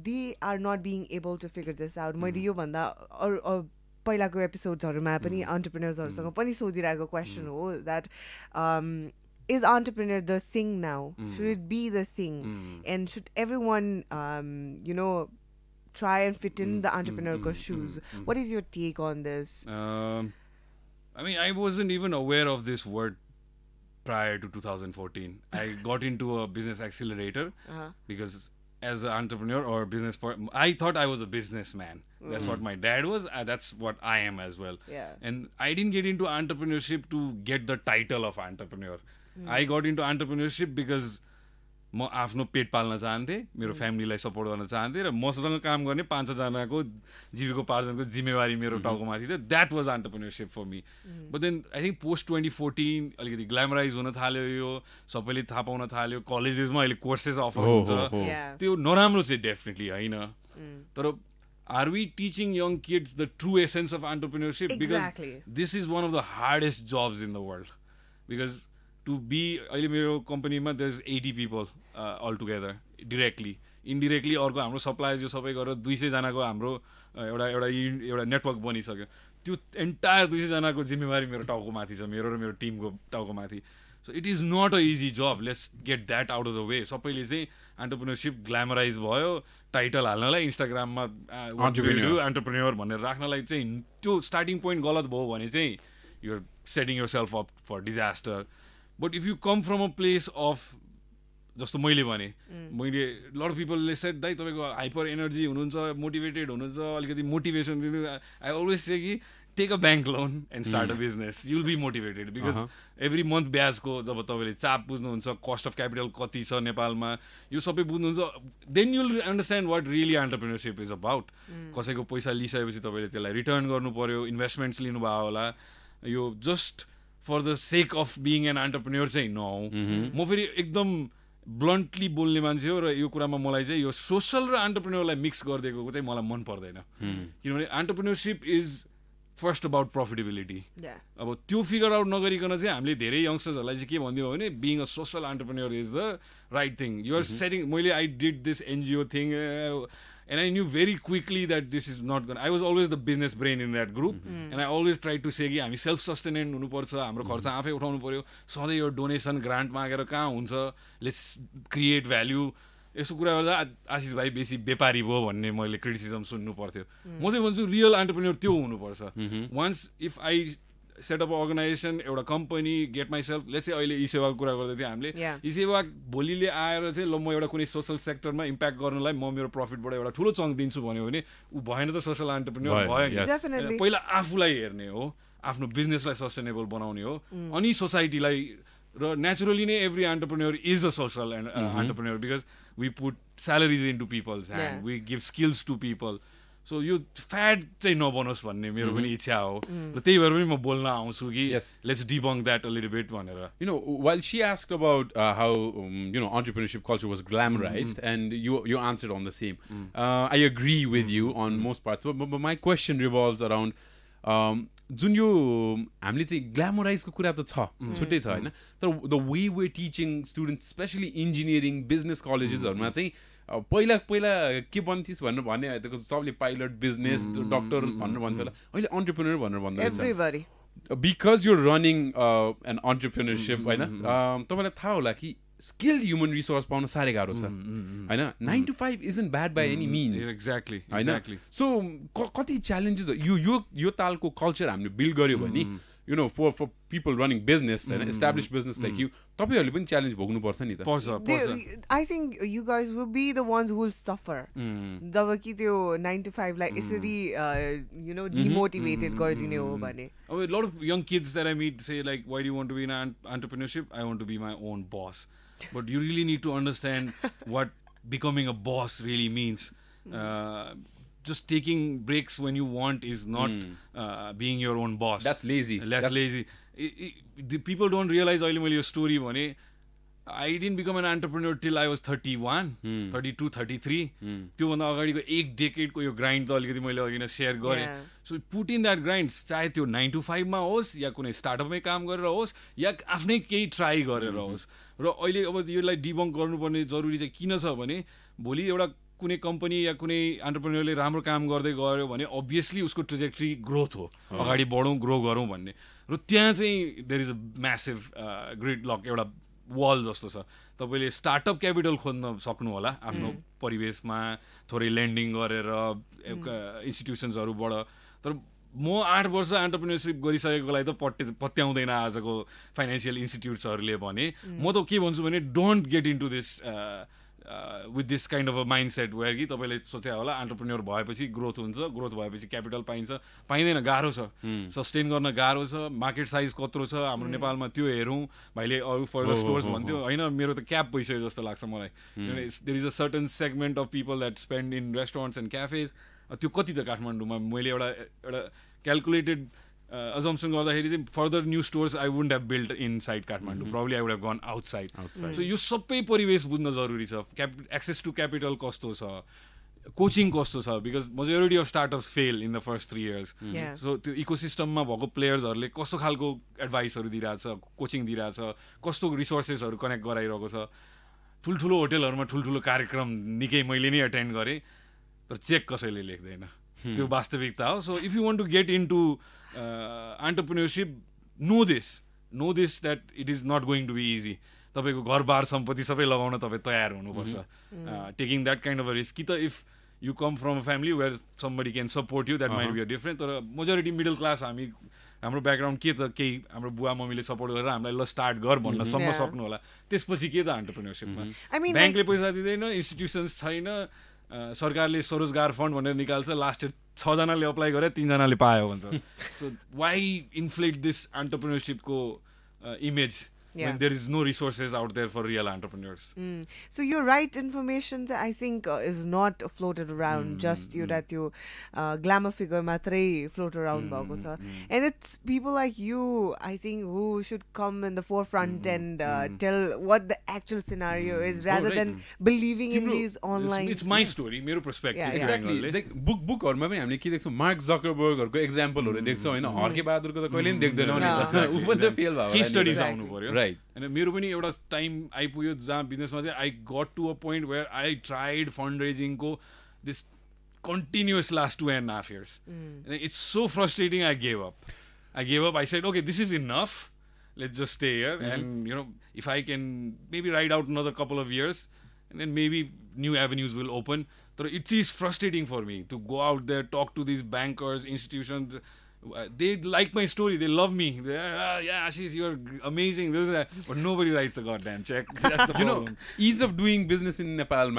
they are not being able to figure this out. मैले यो भन्दा पहिलाको एपिसोड्सहरूमा पनि अन्टरप्रेन्योर्सहरूसँग पनि सोधिरहेको question हो that is entrepreneur the thing now? Should it be the thing? And should everyone try and fit in the entrepreneur's shoes? What is your take on this? I mean, I wasn't even aware of this word prior to 2014. I got into a business accelerator because as an entrepreneur or business person, I thought I was a businessman. That's what my dad was. That's what I am as well. Yeah. And I didn't get into entrepreneurship to get the title of entrepreneur. I got into entrepreneurship because म आफ्नो पेट पाल्न चाहन्थेँ मेरो फ्यामिलीलाई support गर्न चाहन्थेँ र मसँग काम गर्ने 5-6 जनाको जीविकोपार्जनको जिम्मेवारी मेरो टाउकोमाथि थियो that was entrepreneurship for me but then I think post 2014 अलिकति ग्ल्यामराइज हुन थाल्यो यो सबैले थाहा पाउन थाल्यो कलेजेसमा अहिले कोर्सेस अफर हुन्छ त्यो नराम्रो चाहिँ डेफिनेटली होइन तर are we teaching young kids the true essence of entrepreneurship because this is one of the hardest jobs in the world because to be अहिले मेरो कम्पनीमा there is 80 people all together directly indirectly अर्को हाम्रो suppliers यो सबै गरेर 200 जनाको हाम्रो एउटा नेटवर्क बनिसक्यो त्यो एन्टायर 200 जनाको जिम्मेवारी मेरो टाउको माथि छ, मेरो र मेरो टिमको टाउको माथि. So it is not a easy job. Let's get that out of the way. सबैले चाहिँ एन्टरप्रेन्योरसिप ग्ल्यामराइज भयो, टाइटल हाल्नलाई इन्स्टाग्राममा एन्टरप्रेन्योर भनेर राख्नलाई चाहिँ त्यो स्टार्टिङ पोइन्ट गलत भयो भने चाहिँ you're setting yourself up for disaster. But if you come from a place of जस्तो मैले भने, मैले लट अफ पिपलले सेट दाइ तपाईँको हाइपर एनर्जी हुनुहुन्छ, मोटिभेटेड हुनुहुन्छ, अलिकति मोटिभेसन दिनु. आई अलवेज से कि take a bank loan and start a business. You'll be motivated because every month ब्याजको जब तपाईँले चाप बुझ्नुहुन्छ, कस्ट अफ क्यापिटल कति छ नेपालमा, यो सबै बुझ्नुहुन्छ, then you'll understand what really entrepreneurship is about. कसैको पैसा लिइसकेपछि तपाईँले त्यसलाई रिटर्न गर्नु पऱ्यो, इन्भेस्टमेन्ट्स लिनुभयो होला. यो just for the sake of being an entrepreneur चाहिँ नहौ. म फेरि एकदम ब्लन्टली बोल्ने मान्छे हो र यो कुरामा मलाई चाहिँ यो सोसल र एन्टरप्रेन्योरलाई मिक्स गरिदिएको चाहिँ मलाई मन पर्दैन. किनभने एन्टरप्रेन्योरसिप इज फर्स्ट अबाउट प्रफिटेबिलिटी. अब त्यो फिगर आउट नगरिकन चाहिँ हामीले धेरै यङ्स्टर्सहरूलाई चाहिँ के भनिदियो भने being a social entrepreneur is the right thing. You're setting. मैले I did this NGO thing and I knew very quickly that this is not going. I was always the business brain in that group, and I always tried to say कि हामी self सस्टेनेन्ट हुनुपर्छ, हाम्रो खर्च आफै उठाउनु पर्यो, सधैँ यो डोनेसन ग्रान्ट मागेर कहाँ हुन्छ, लेट्स क्रिएट भ्याल्यु. यस्तो कुरा गर्दा आशिष भाइ बेसी व्यापारी भयो भन्ने मैले क्रिटिसिजम सुन्नु पर्थ्यो. म चाहिँ भन्छु रियल एन्टरप्रेन्योर त्यो हुनुपर्छ. Once if I set up organisation, एउटा company, get myself. Let's चाहिँ अहिले ई सेवाको कुरा गर्दै थियो हामीले. ई सेवा भोलिले आएर चाहिँ ल म एउटा कुनै सोसल सेक्टरमा इम्प्याक्ट गर्नलाई म मेरो प्रफिटबाट एउटा ठुलो चङ्क दिन्छु भन्यो भने ऊ भएन त सोसल एन्टरप्रेन्योर भयो नि. पहिला आफूलाई हेर्ने हो, आफ्नो बिजनेसलाई सस्टेनेबल बनाउने हो, अनि सोसाइटीलाई. र नेचुरली नै every entrepreneur is a social entrepreneur because we put salaries into people's hand, we give skills to people. So यो फ्याड चाहिँ नबनोस् भन्ने मेरो पनि इच्छा हो र त्यही भएर पनि म बोल्न आउँछु कि let's debunk that a little bit भनेर. You know, while she asked about how entrepreneurship culture was glamorized, and you answered on the same. I agree with you on most parts, but my question revolves around जुन यो हामीले चाहिँ ग्ल्यामराइजको कुरा त छ, छुट्टै छ होइन, तर the way way teaching students specially engineering business कलेजेसहरूमा चाहिँ पहिला के बन्थिस् भनेर भन्ने सबले पाइलट, बिजनेस, डक्टर भनेर भन्थ्यो होला, अहिले एन्टरप्रेन्योर भनेर भन्दैछ. बिकज यु रनिङ एन एन्टरप्रेन्योरसिप होइन, तपाईँलाई थाहा होला कि स्किल्ड ह्युमन रिसोर्स पाउन साह्रै गाह्रो छ होइन. 9 to 5 isn't bad by any means. Exactly. So कति च्यालेन्जेस यो तालको कल्चर हामीले बिल्ड गर्यो भने for people running business and established business like you, तपाईहरुले पनि च्यालेन्ज भोग्नु पर्छ नि त. I think you guys will be the ones who will suffer. जब कि त्यो 9 to 5 लाई यसरी demotivated गरिदिने हो भने. A lot of young kids that I meet say like, why do you want to be in entrepreneurship? I want to be my own boss. But you really need to understand what becoming a boss really means. Just taking breaks when you want is not being your own boss. That's lazy. That's lazy. The people don't realize your story. I didn't become an entrepreneur till I was 31, 32, 33. त्यो भन्दा अगाडिको एक डेकेडको यो grind त अलिकति मैले अघि नै शेयर गरेँ. So put in that grind, चाहे त्यो 9 to 5 मा होस् या कुनै स्टार्टअपमै काम गरेर होस् या आफ्नै केही ट्राई गरेर होस्. र अहिले अब यसलाई डिबङ्क गर्नुपर्ने जरुरी चाहिँ किन छ भने भोलि एउटा कुनै कम्पनी या कुनै एन्टरप्रेन्योरले राम्रो काम गर्दै गयो भने अभियसली उसको ट्रेजेक्टरी ग्रोथ हो, अगाडि बढौँ, ग्रो गरौँ भन्ने. र त्यहाँ चाहिँ there is a massive gridlock, एउटा वाल जस्तो छ. तपाईँले स्टार्टअप क्यापिटल खोज्न सक्नु होला आफ्नो परिवेशमा, थोरै लेन्डिङ गरेर इन्स्टिट्युसन्सहरूबाट. तर म 8 वर्ष एन्टरप्रेन्योरसिप गरिसकेकोलाई त पत्याउँदैन आजको फाइनेन्सियल इन्स्टिट्युट्सहरूले भने. म त के भन्छु भने don't get into this with this kind of a mindset where कि तपाईँले सोचे होला एन्टरप्रेन्योर भएपछि ग्रोथ हुन्छ, ग्रोथ भएपछि क्यापिटल पाइन्छ, पाइँदैन, गाह्रो छ, सस्टेन गर्न गाह्रो छ. मार्केट साइज कत्रो छ हाम्रो नेपालमा त्यो हेरौँ. भाइले अरू फर्दर स्टोर्स भन्थ्यो होइन, मेरो त क्याप भइसक्यो जस्तो लाग्छ मलाई. There is a certain segment of people that spend in restaurants and cafes. त्यो कति त काठमाडौँमा मैले एउटा क्यालकुलेटेड assumption गर्दाखेरि चाहिँ further new stores I won't have build in side Kathmandu, probably I would have gone outside. So यो सबै परिवेश बुझ्न जरुरी छ. एक्सेस टु क्यापिटल कस्तो छ, कोचिङ कस्तो छ, because majority of startups fail in the first 3 years. So त्यो इकोसिस्टममा भएको प्लेयर्सहरूले कस्तो खालको एडभाइसहरू दिइरहेछ, कोचिङ दिइरहेछ, कस्तो रिसोर्सेसहरू कनेक्ट गराइरहेको छ. ठुल्ठुलो होटेलहरूमा ठुल्ठुलो कार्यक्रम निकै मैले नै एटेन्ड गरेँ, तर चेक कसैले लेख्दैन. त्यो वास्तविकता हो. So if you want to get into entrepreneurship, know this that it is not going to be easy. तपाईँको घरबार सम्पत्ति सबै लगाउन तपाईँ तयार हुनुपर्छ. Taking that kind of a risk. कि त if you come from a family where somebody can support you, that might be a different. तर majority middle class हाम्रो ब्याकग्राउन्ड के त केही हाम्रो बुवा मम्मीले सपोर्ट गरेर हामीलाई ल स्टार्ट गर भन्न सम्म सक्नु होला. त्यसपछि के त एन्टरप्रेन्योरशिपमा ब्याङ्कले पैसा दिँदैन, इन्स्टिट्युसन्स छैन, सरकारले स्वरोजगार फन्ड भनेर निकाल्छ, लास्ट 6 जनाले अप्लाई गरे 3 जनाले पायो भन्छ. सो वाइ इन्फ्लेट दिस एन्टरप्रेन्योरशिपको image when there is no resources out there for real entrepreneurs. So your right information, I think, is not floated around. Just you that you glamour figure matrai float around bhako cha. And it's people like you, I think, who should come in the forefront and tell what the actual scenario is, rather than believing in these online. It's my story, मेरो perspective. Exactly. Like bookहरुमा पनि हामीले के देख्छौं, mark जकरबर्गहरुको एक्जाम्पलहरु देख्छौं हैन, हर्के बहादुरको त कहिले नि देख्दैनौं नि, उ पनि त फेल भयो. केस स्टडीज आउनु पर्यो. And मेरो पनि एउटा टाइम आइपुग्यो जहाँ बिजनेसमा चाहिँ I got to a point where I tried fund रेजिङको this continues last 2.5 years. It's so frustrating. I gave up. I said, okay, this is enough. Let's just stay here. And, you know, if I can maybe ride out another couple of years, and then maybe new avenues will open. So it is frustrating for me to go out there, talk to these bankers, institutions. They like my story. They love me. Yeah, Aashish, you're amazing. But nobody writes a goddamn check. That's the problem. You know, ease of doing business in Nepal,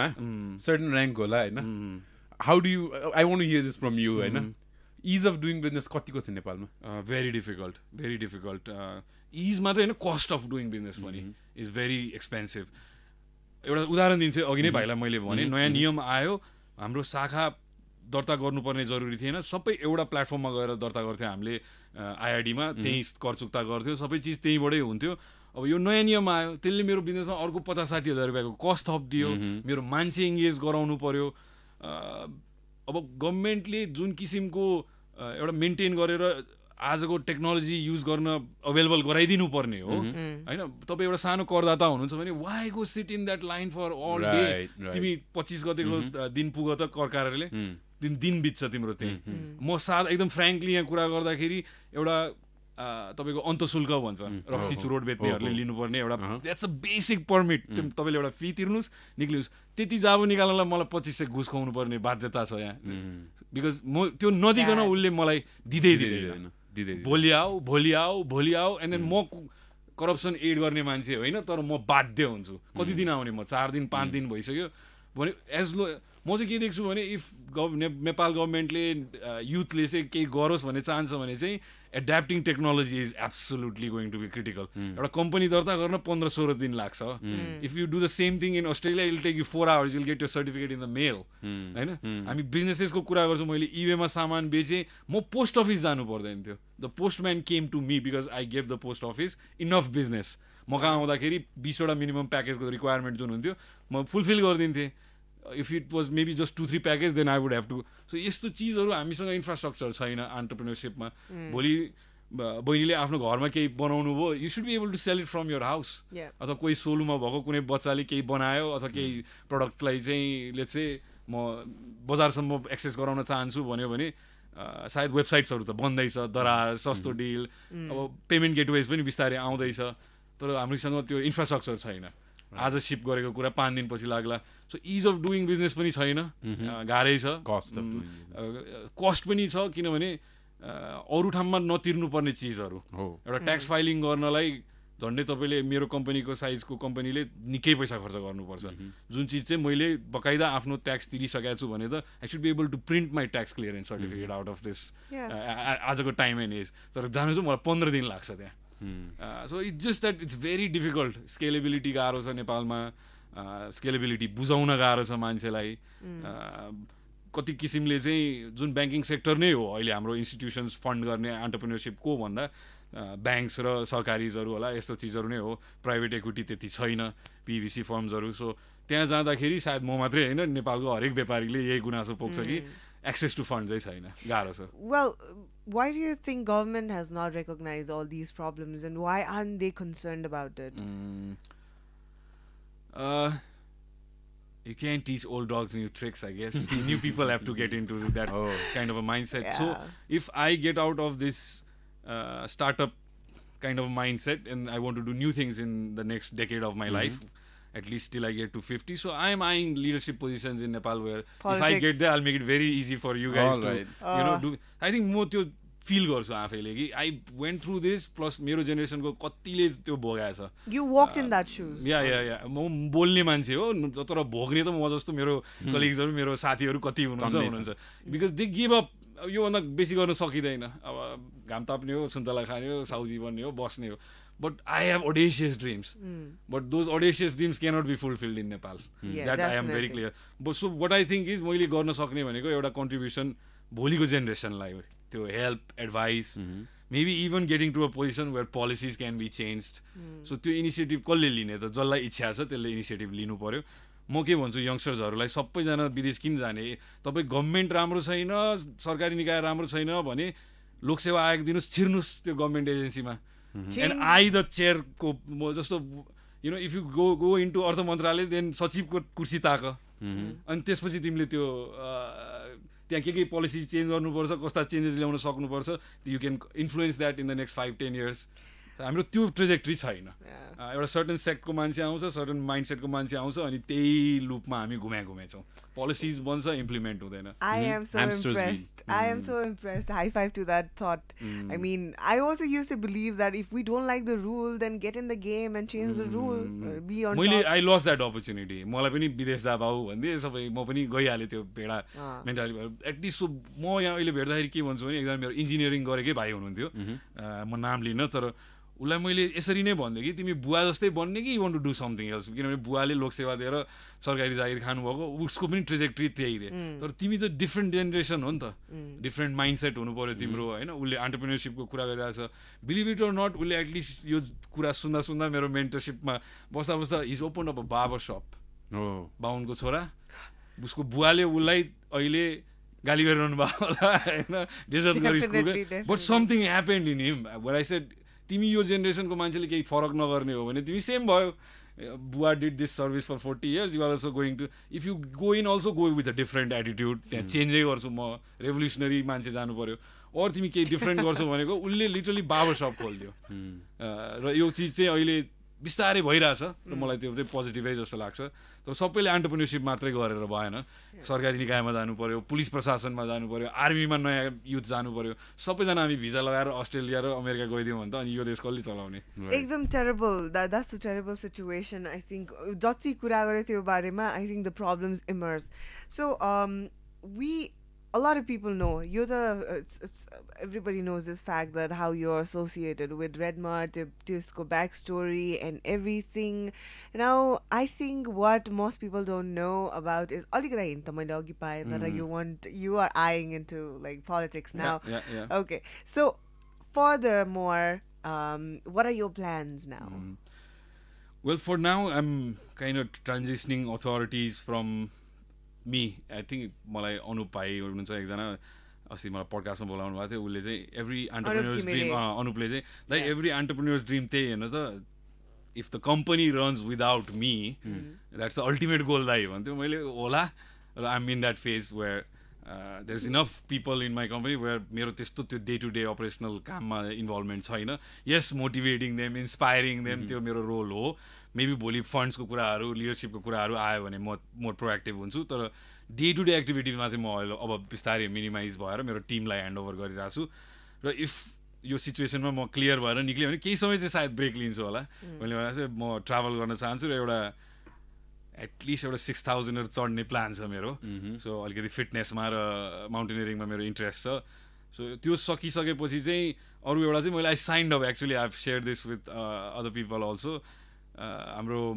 certain rank hola, हैन. How do you? I want to hear this from you, हैन. Ease of doing business कतिको छ नेपालमा? Very difficult. Very difficult. Ease मात्र हैन, cost of doing business पनि is very expensive. एउटा उदाहरण दिन्छु, अघि नै भाइलाई मैले भने, नयाँ नियम आयो, हाम्रो शाखा दर्ता गर्नुपर्ने जरुरी थिएन, सबै एउटा प्लेटफर्ममा गएर दर्ता गर्थ्यौँ हामीले. आइआरडीमा त्यही कर चुक्ता गर्थ्यौँ, सबै चिज त्यहीँबाटै हुन्थ्यो. अब यो नयाँ नियम आयो, त्यसले मेरो बिजनेसमा अर्को 50-60 हजार रुपियाँको कस्ट थपिदियो, मेरो मान्छे इङ्गेज गराउनु पर्यो. अब गभर्मेन्टले जुन किसिमको एउटा मेन्टेन गरेर आजको टेक्नोलोजी युज गर्न अवेलेबल गराइदिनु पर्ने हो हैन. तपाईँ एउटा सानो करदाता हुनुहुन्छ भने why go sit in that line for all day. तिमी 25 गतेको दिन पुग त कर कार्यालयले, दिन बित्छ तिम्रो त्यही. म एकदम फ्रेङ्कली यहाँ कुरा गर्दाखेरि एउटा तपाईँको अन्तशुल्क भन्छ, रक्सी चुरोट बेच्नेहरूले लिनुपर्ने एउटा, द्याट्स अ बेसिक पर्मिट. तपाईँले एउटा फी तिर्नुहोस्, निक्लिनुहोस्. त्यति जाबो निकाल्नलाई मलाई 2500 घुस खुवाउनु पर्ने बाध्यता छ यहाँ. बिकज म त्यो नदिकन उसले मलाई दिँदैन. भोलि आऊ एन्ड देन म करप्सन एड गर्ने मान्छे होइन, तर म बाध्य हुन्छु. कति दिन आउने, म 4 दिन 5 दिन भइसक्यो भने एज लो. म चाहिँ के देख्छु भने इफ नेपाल गभर्मेन्टले युथले चाहिँ केही गरोस् भन्ने चाहन्छ भने चाहिँ adapting technology is absolutely going to be critical. एउटा कम्पनी दर्ता गर्न 15-16 दिन लाग्छ. If you do the same thing in Australia, it'll take you 4 hours, you'll get your certificate in the mail होइन. हामी बिजनेसेसको कुरा गर्छौँ. मैले इबेमा सामान बेचेँ, म पोस्ट अफिस जानु पर्दैन थियो. The postman came to me because I gave the post office enough business. म कहाँ आउँदाखेरि 20वटा मिनिमम प्याकेजको रिक्वायरमेन्ट जुन हुन्थ्यो म fulfil गरिदिन्थेँ. If it was maybe just 2-3 packages, then I would have to. So यस्तो चिजहरू हामीसँग इन्फ्रास्ट्रक्चर छैन एन्टरप्रेन्योरशिपमा. भोलि बहिनीले आफ्नो घरमा केही बनाउनु भयो, you should be able to sell it from your house. अथवा कोही सोलुमा भएको कुनै बच्चाले केही बनायो अथवा केही प्रडक्टलाई चाहिँ लेट्स से म बजारसम्म एक्सेस गराउन चाहन्छु भन्यो भने सायद वेबसाइट्सहरू त बन्दैछ, दराज, सस्तो डिल, अब पेमेन्ट गेटवेज पनि बिस्तारै आउँदैछ. तर हामीसँग त्यो इन्फ्रास्ट्रक्चर छैन. आज सिप गरेको कुरा 5 दिनपछि लाग्ला. So is of doing business पनि छैन, गाह्रै छ. कस्ट पनि छ, किनभने अरू ठाउँमा नतिर्नुपर्ने चिजहरू. एउटा ट्याक्स फाइलिङ गर्नलाई झन्डै तपाईँले मेरो कम्पनीको साइजको कम्पनीले निकै पैसा खर्च गर्नुपर्छ. जुन चिज चाहिँ मैले बकाइदा आफ्नो ट्याक्स तिरिसकेको छु भने त I should be able to print my tax clearance certificate out of this आजको टाइम एन्ड एज. तर जानु चाहिँ मलाई 15 दिन लाग्छ त्यहाँ. So it's just that it's very difficult. Scalability गाह्रो छ नेपालमा. स्केलेबिलिटी बुझाउन गाह्रो छ मान्छेलाई. कति किसिमले चाहिँ जुन ब्याङ्किङ सेक्टर नै हो अहिले हाम्रो इन्स्टिट्युसन्स फन्ड गर्ने एन्टरप्रेन्योरशिपको भन्दा ब्याङ्क्स र सहकारीजहरू होला, यस्तो चिजहरू नै हो. प्राइभेट इक्विटी त्यति छैन, पिभिसी फर्म्सहरू. सो त्यहाँ जाँदाखेरि सायद म मात्रै होइन, नेपालको हरेक व्यापारीले यही गुनासो पोख्छ कि एक्सेस टु फन्ड चाहिँ छैन, गाह्रो छ. Well, why do you think government has not recognized all these problems and why aren't they concerned about it? you can't teach old dogs new tricks, I guess. New people have to get into that kind of a mindset. So if I get out of this startup kind of mindset and I want to do new things in the next decade of my life, at least till I get to 50. So I'm eyeing leadership positions in Nepal where Politics. if I get there, I'll make it very easy for you guys to, you know, do. I think म त्यो feel गर्छु आफैले कि I went through this plus मेरो जेनेरेसनको कतिले त्यो भोगाएछ. You walked in that shoes. या म बोल्ने मान्छे हो तर भोग्ने त म जस्तो मेरो कलिग्सहरू मेरो साथीहरू कति हुनुहुन्छ बिकज दे गिभ अप. योभन्दा बेसी गर्न सकिँदैन. अब घाम ताप्ने हो, सुन्तला खाने हो, साउजी बन्ने हो, बस्ने हो. But I have audacious dreams. But those audacious dreams cannot be fulfilled in Nepal. That I am very clear. But so what I think is मैले गर्न सक्ने भनेको एउटा कन्ट्रिब्युसन भोलिको जेनेरेसनलाई त्यो help, advice, maybe even getting to a position where policies can be changed. So त्यो initiative कसले लिने त? जसलाई इच्छा छ त्यसले इनिसिएटिभ लिनु पर्यो. म के भन्छु यङ्स्टर्सहरूलाई सबैजना विदेश किन जाने? तपाईँ गभर्मेन्ट राम्रो छैन, सरकारी निकाय राम्रो छैन भने लोकसेवा आयोग दिनुहोस्, छिर्नुहोस् त्यो गभर्मेन्ट एजेन्सीमा. एन्ड आई द चेयरको जस्तो you know if you go into अर्थ मन्त्रालय देन सचिवको कुर्सी ताक अनि त्यसपछि तिमीले त्यो त्यहाँ के पोलिसी चेन्ज गर्नुपर्छ, कस्ता चेन्जेस ल्याउन सक्नुपर्छ, you can influence that in the next 5-10 years. हाम्रो त्यो ट्रेजेक्ट्री छैन. एउटा सर्टन सेक्टको मान्छे आउँछ, सर्टन माइन्ड सेटको मान्छे आउँछ अनि त्यही लुपमा हामी घुमे छौँ. पोलिसिज बन्छ, इम्प्लिमेन्ट हुँदैन. I am so impressed. I am so impressed. High five to that thought. I mean, I also used to believe that if we don't like the rule, then get in the game and change the rule. Be on मैले top. I lost that opportunity. मलाई पनि विदेश जा पाऊ भन्दै सबै म पनि गइहालेँ त्यो भेडा मेन्टालिटी भएर. एटलिस्ट म यहाँ अहिले भेट्दाखेरि के भन्छु भने एकजना मेरो इन्जिनियरिङ गरेकै भाइ हुनुहुन्थ्यो, म नाम लिन, तर उसलाई मैले यसरी नै भन्दै कि तिमी बुवा जस्तै बन्ने कि you want to do something else. किनभने बुवाले लोकसेवा दिएर सरकारी जागिर खानुभएको, उसको पनि ट्रेजेक्ट्री त्यही रे. तर तिमी त डिफ्रेन्ट जेनेरेसन हो नि त, डिफ्रेन्ट माइन्ड सेट हुनु पऱ्यो तिम्रो होइन. उसले एन्टरप्रेन्योरसिपको कुरा गरिरहेछ, बिलिभ इट अर नट, उसले एटलिस्ट यो कुरा सुन्दा मेरो मेन्टरसिपमा बस्दा he's open up a barber shop. बाहुनको छोरा, उसको बुवाले उसलाई अहिले गाली गरिरहनु भएको होला होइन, बेइज्जत गरी स्कुलको. But something happened in him. What I said, तिमी यो जेनेरेसनको मान्छेले केही फरक नगर्ने हो भने तिमी सेम भयो. बुवा did this service for 40 years, you are also going to, if you go in also go with a different attitude, त्यहाँ चेन्जै गर्छु म, रेभोल्युसनरी मान्छे जानु पऱ्यो, अरू तिमी केही डिफ्रेन्ट गर्छौ भनेको उसले लिटरली बार्बर सप खोलिदियो. र यो चिज चाहिँ अहिले बिस्तारै भइरहेछ र मलाई त्यो चाहिँ पोजिटिभै जस्तो लाग्छ. तर सबैले एन्टरप्रेन्योरसिप मात्रै गरेर भएन. सरकारी निकायमा जानु पर्यो, पुलिस प्रशासनमा जानु पर्यो, आर्मीमा नयाँ युथ जानु पर्यो. सबैजना हामी भिजा लगाएर अस्ट्रेलिया र अमेरिका गइदियौँ भने त अनि यो देश कसले चलाउने? एकदम terrible. That's a terrible situation. I think जति कुरा गरे त्यो बारेमा, I think the problems emerge. So a lot of people know it's everybody knows this fact that how you're associated with Red Mart, Disco backstory and everything. Now I think what most people don't know about is you are eyeing into like politics now. Yeah. Okay, so furthermore, what are your plans now? Well, for now I'm kind of transitioning authorities from me. I think मलाई अनुप भाइ हुनुहुन्छ एकजना, अस्ति मलाई पडकास्टमा बोलाउनु भएको थियो. उसले चाहिँ एभ्री एन्टरप्रेन्योर्स ड्रिम, अनुपले चाहिँ लाइक एभ्री एन्टरप्रेन्योर्स ड्रिम त्यही हेर्नु त, if the company runs without me that's the ultimate goal दाइ भन्थ्यो. मैले होला र I'm in that phase where there is enough people in my company where मेरो त्यस्तो त्यो डे टु डे अपरेसनल काममा इन्भल्भमेन्ट छैन. Yes, motivating them, inspiring them, त्यो मेरो रोल हो. मेबी भोलि फन्ड्सको कुराहरू, लिडरसिपको कुराहरू आयो भने म मोर प्रोएक्टिभ हुन्छु. तर डे टु डे एक्टिभिटिजमा चाहिँ म अहिले अब बिस्तारै मिनिमाइज भएर मेरो टिमलाई ह्यान्डओभर गरिरहेको छु. र इफ यो सिचुएसनमा म क्लियर भएर निक्लेँ भने केही समय चाहिँ सायद ब्रेक लिन्छु होला. मैले भनेको चाहिँ म ट्राभल गर्न चाहन्छु र एउटा एटलिस्ट एउटा 6,000 चढ्ने प्लान छ मेरो. सो अलिकति फिटनेसमा र माउन्टेनियरिङमा मेरो इन्ट्रेस्ट छ. सो त्यो सकिसकेपछि चाहिँ अरू एउटा चाहिँ मैले I signed up, actually I have share this with other people also. हाम्रो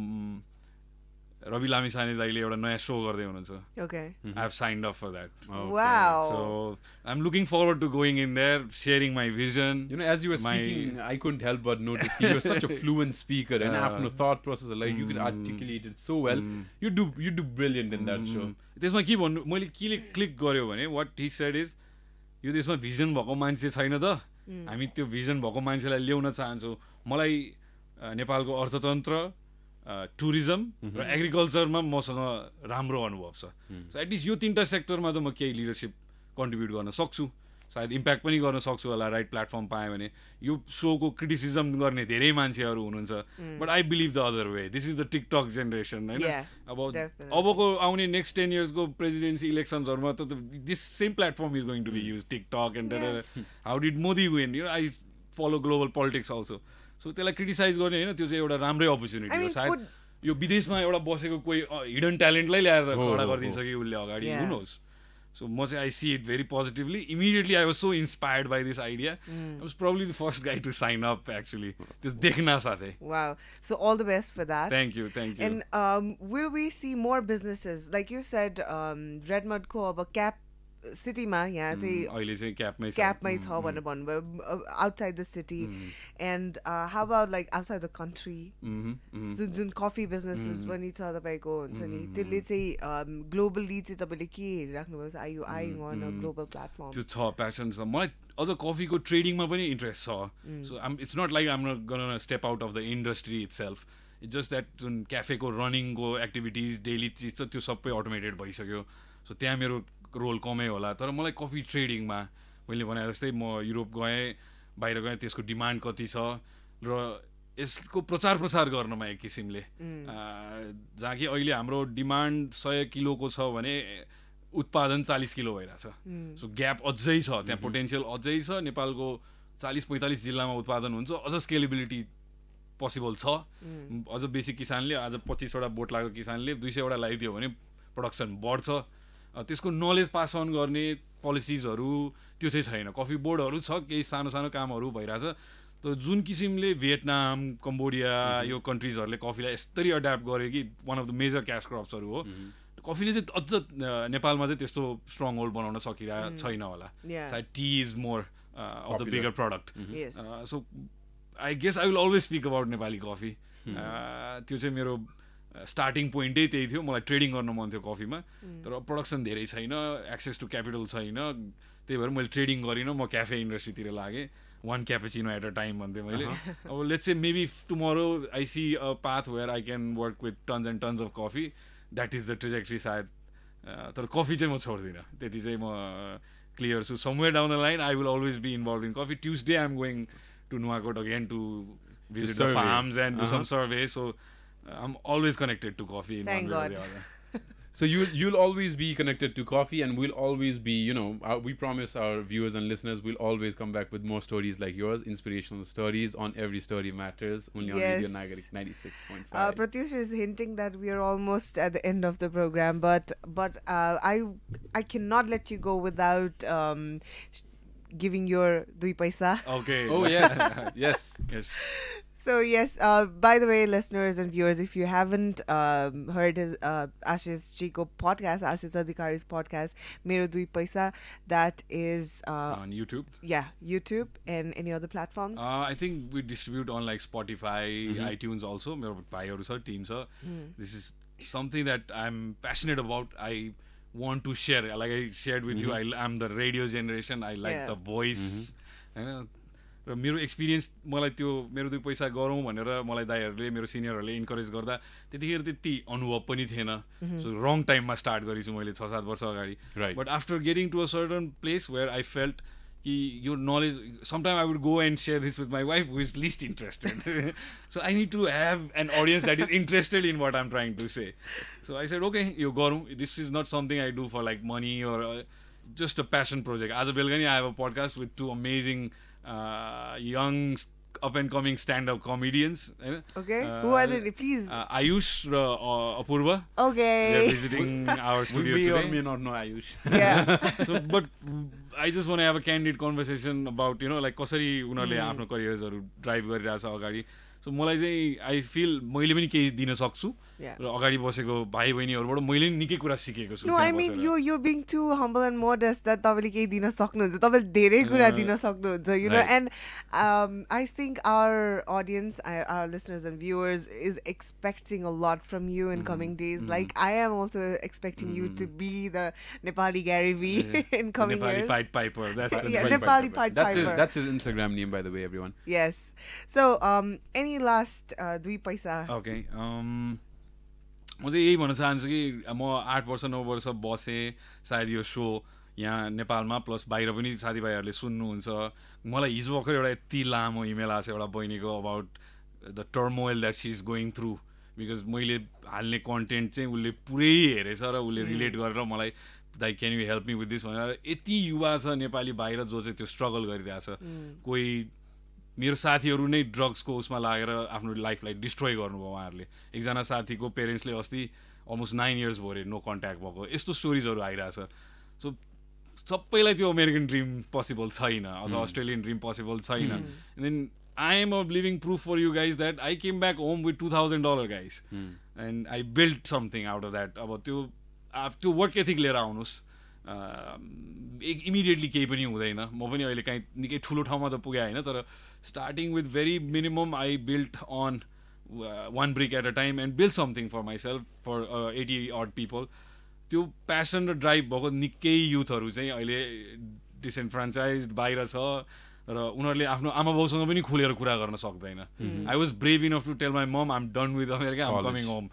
रवि लामिछाने दाइले एउटा नयाँ सो गर्दै हुनुहुन्छ. Okay. I have signed up for that. Wow. So I'm looking forward to going in there, sharing my vision. You know, as you were speaking, I couldn't help but notice you're such a fluent speaker and after thought process, like you could articulate it so well. You do brilliant in that show. त्यसमा के भन्नु, मैले केले click गर्यो भने what he said is, यो देशमा vision भएको मान्छे छैन त, हामी त्यो भिजन भएको मान्छेलाई ल्याउन चाहन्छौँ. मलाई नेपालको अर्थतन्त्र, टुरिज्म र एग्रिकल्चरमा मसँग राम्रो अनुभव छ सो एटलिस्ट यो 3टा सेक्टरमा त म केही लिडरसिप कन्ट्रिब्युट गर्न सक्छु सायद इम्प्याक्ट पनि गर्न सक्छु होला राइट प्लेटफर्म पाएँ भने यो सोको क्रिटिसिजम गर्ने धेरै मान्छेहरू हुनुहुन्छ but I believe the other way this is the TikTok generation होइन अबको आउने नेक्स्ट 10 इयर्सको प्रेसिडेन्सी इलेक्सन्सहरूमा त this same platform is going to be use TikTok and how did Modi win you I follow global politics also so त्यसलाई criticise गर्ने होइन त्यो चाहिँ एउटा राम्रै अपर्च्युनिटी हो सायद यो विदेशमा एउटा बसेको कोही हिडन ट्यालेन्टलाई ल्याएर खडा गरिदिन्छ कि उसले अगाडि हु knows So I see it very positively. Immediately, I was so inspired by this idea. I was probably the first guy to sign up, actually. Just dekhna sathe. Wow. So all the best for that. Thank you. And will we see more businesses? Like you said, Redmond ko aba cap city-ma यहाँ चाहिँ क्यापमै छ भनेर भन्नुभयो outside the city and how about like outside the country जुन coffee businesses पनि छ तपाईँको हुन्छ नि त्यसले चाहिँ ग्लोबली चाहिँ तपाईँले के हेरिराख्नुभएको छ are you eyeing on a global platform त्यो छ प्यासन छ मलाई अझ कफीको ट्रेडिङमा पनि इन्ट्रेस्ट छ so it's not like I'm gonna step out of the industry itself it's just that जुन क्याफेको रनिङको एक्टिभिटिज डेली चिज छ त्यो सबै अटोमेटेड भइसक्यो सो त्यहाँ मेरो रोल कमै होला तर मलाई कफी ट्रेडिङमा मैले भने जस्तै म युरोप गएँ बाहिर गएँ त्यसको डिमान्ड कति छ र यसको प्रचार प्रसार गर्नमा एक किसिमले जहाँ कि अहिले हाम्रो डिमान्ड 100 किलोको छ भने उत्पादन 40 किलो भइरहेछ सो ग्याप अझै छ त्यहाँ पोटेन्सियल अझै छ नेपालको 40-45 जिल्लामा उत्पादन हुन्छ अझ स्केलेबिलिटी पोसिबल छ अझ बेसी किसानले आज 25वटा बोट लागेको किसानले 200वटा लगाइदियो भने प्रोडक्सन बढ्छ त्यसको नलेज पास अन गर्ने पोलिसिजहरू त्यो चाहिँ छैन कफी बोर्डहरू छ केही सानो सानो कामहरू भइरहेछ तर जुन किसिमले भियतनाम कम्बोडिया यो कन्ट्रिजहरूले कफीलाई यस्तरी एड्याप्ट गर्यो कि one of the major cash क्रप्सहरू हो कफीले चाहिँ अझ नेपालमा चाहिँ त्यस्तो स्ट्रङ होल्ड बनाउन सकिरहेको छैन होला सायद tea is more of the bigger product so I guess I will always speak about Nepali coffee त्यो चाहिँ मेरो स्टार्टिङ पोइन्टै त्यही थियो मलाई ट्रेडिङ गर्न मन थियो कफीमा तर प्रोडक्सन धेरै छैन एक्सेस टु क्यापिटल छैन त्यही भएर मैले ट्रेडिङ गरिनँ म क्याफे इन्डस्ट्रीतिर लागेँ 1 क्यापेचिनो एट अ टाइम भन्थेँ मैले अब let's say maybe tomorrow I see a path where I can work with tons and tons of coffee that is the trajectory सायद तर कफी चाहिँ म छोड्दिनँ त्यति चाहिँ म क्लियर छु somewhere down the line I will always be involve in coffee Tuesday I am going to Nuwakot again to visit the farms and do some surveys so I'm always connected to coffee in one way or the other. So you'll always be connected to coffee and we'll always be, you know, we promise our viewers and listeners we'll always come back with more stories like yours, inspirational stories on Every Story Matters, only on Radio Nagarik 96.5. Pratyush is hinting that we are almost at the end of the program, but I cannot let you go without giving your Dui Paisa. Okay. Oh yes. Yes. So yes, by the way, listeners and viewers, if you haven't heard his Aashish Chico podcast, Aashish Adhikari's podcast, Mero Dui Paisa, that is on YouTube. Yeah, YouTube and any other platforms. I think we distribute on like Spotify, iTunes also. Mero bhaiharu cha, team cha. This is something that I'm passionate about. I want to share. Like I shared with you, I'm the radio generation. I like the voice. र मेरो experience मलाई त्यो मेरो 2 पैसा गरौँ भनेर मलाई दाइहरूले मेरो सिनियरहरूले इन्करेज गर्दा त्यतिखेर त्यति अनुभव पनि थिएन सो रङ टाइममा स्टार्ट गरेछु मैले 6-7 वर्ष अगाडि but after getting to a certain place where I felt कि यो knowledge sometime I would go and share this with my wife who is least interested so I need to have an audience that is interested in what I'm trying to say so I said okay यो गरौँ this is not something I do for like money or just a passion project आज बेलुका नि I have a podcast with 2 amazing young up and coming stand-up comedians. Okay, who are they? Please. Ayush Apurva. Okay. They're visiting our studio we today. Or may not know Ayush. Yeah. So, but I just want to have a candid conversation about like कसरी उनीहरूले आफ्नो करियर्सहरू drive गरिरहेछ अगाडि so मलाई चाहिँ I feel मैले पनि केही दिन सक्छु Yeah. र अगाडि बसेको भाइ बहिनीहरूबाट मैले नि निकै कुरा सिकेको छु No, I mean you're being too humble and modest that तपाईले केही दिन सक्नुहुन्छ तपाईले धेरै कुरा दिन सक्नुहुन्छ you know, and I think our audience, our listeners and viewers is expecting a lot from you in coming days. Like I am also expecting you to be the Nepali Gary V in coming Nepali years. Pied Piper. That's the Nepali Pied Piper. That's his Instagram name, by the way, everyone. Yes. So any last दुई पैसा? Okay. म चाहिँ यही भन्न चाहन्छु कि म 8 वर्ष 9 वर्ष बसेँ सायद यो सो यहाँ नेपालमा प्लस बाहिर पनि साथीभाइहरूले सुन्नुहुन्छ मलाई हिजो भर्खर एउटा यति लामो इमेल आएको छ एउटा बहिनीको about the turmoil that she is going through because मैले हाल्ने कन्टेन्ट चाहिँ उसले पुरै हेरेछ र उसले रिलेट गरेर मलाई दाइ can you help me with this भनेर यति युवा छ नेपाली बाहिर जो चाहिँ त्यो स्ट्रगल गरिरहेछ कोही मेरो साथीहरू नै ड्रग्सको उसमा लागेर आफ्नो लाइफलाई डिस्ट्रोय गर्नुभयो उहाँहरूले एकजना साथीको पेरेन्ट्सले अस्ति अलमोस्ट 9 इयर्स भयो अरे नो कन्ट्याक्ट भएको यस्तो स्टोरिजहरू आइरहेछ सो सबैलाई त्यो अमेरिकन ड्रिम पोसिबल छैन अथवा अस्ट्रेलियन ड्रिम पोसिबल छैन and then I am a living proof for you guys that I came back home with $2,000 guys and I build something out of that अब त्यो work ethic लिएर आउनुहोस् immediately केही पनि हुँदैन म पनि अहिले काहीँ निकै ठुलो ठाउँमा त पुगेँ होइन तर starting with very minimum I built on one brick at a time and built something for myself for 80 odd people त्यो passion र drive भएको निकै युथहरू चाहिँ अहिले disenfranchised बाहिर छ र उनीहरूले आफ्नो आमा बाउसँग पनि खुलेर कुरा गर्न सक्दैन I was brave enough to tell my mom I'm done with America, I'm coming home.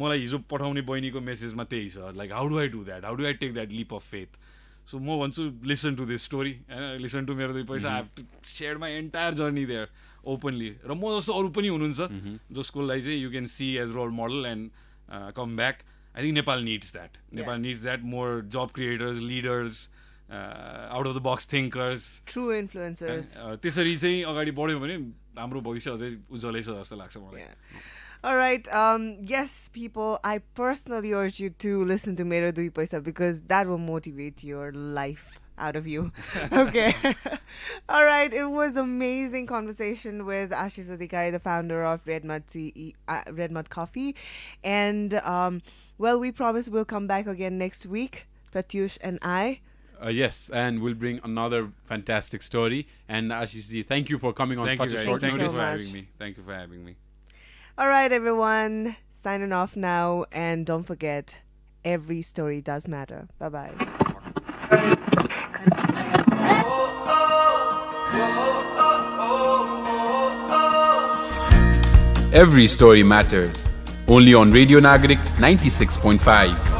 मलाई हिजो पठाउने बहिनीको मेसेजमा त्यही छ like how do I do that, how do I take that leap of faith. So I want to listen to this story and listen to Mero Paisa. I have to share my entire journey there openly. र म जस्तो अरू पनि हुनुहुन्छ जसको लागि चाहिँ you can see as role model and come back. I think Nepal needs that. Nepal needs that, more job creators, leaders, out of the box thinkers, true influencers. त्यसरी चाहिँ अगाडि बढ्यो भने हाम्रो भविष्य अझै उज्जवलै छ जस्तो लाग्छ मलाई. All right. Yes, people, I personally urge you to listen to Mero Dui Paisa because that will motivate your life out of you. Okay. All right. It was amazing conversation with Aashish Adhikari, the founder of Red Mud Coffee. And, well, we promise we'll come back again next week, Pratyush and I. Yes, and we'll bring another fantastic story. And Aashish ji, thank you for coming on such a short notice. Thank you so much. Thank you for having me. All right, everyone. Signing off now. And don't forget, every story does matter. Bye-bye. Every story matters. Only on Radio Nagarik 96.5.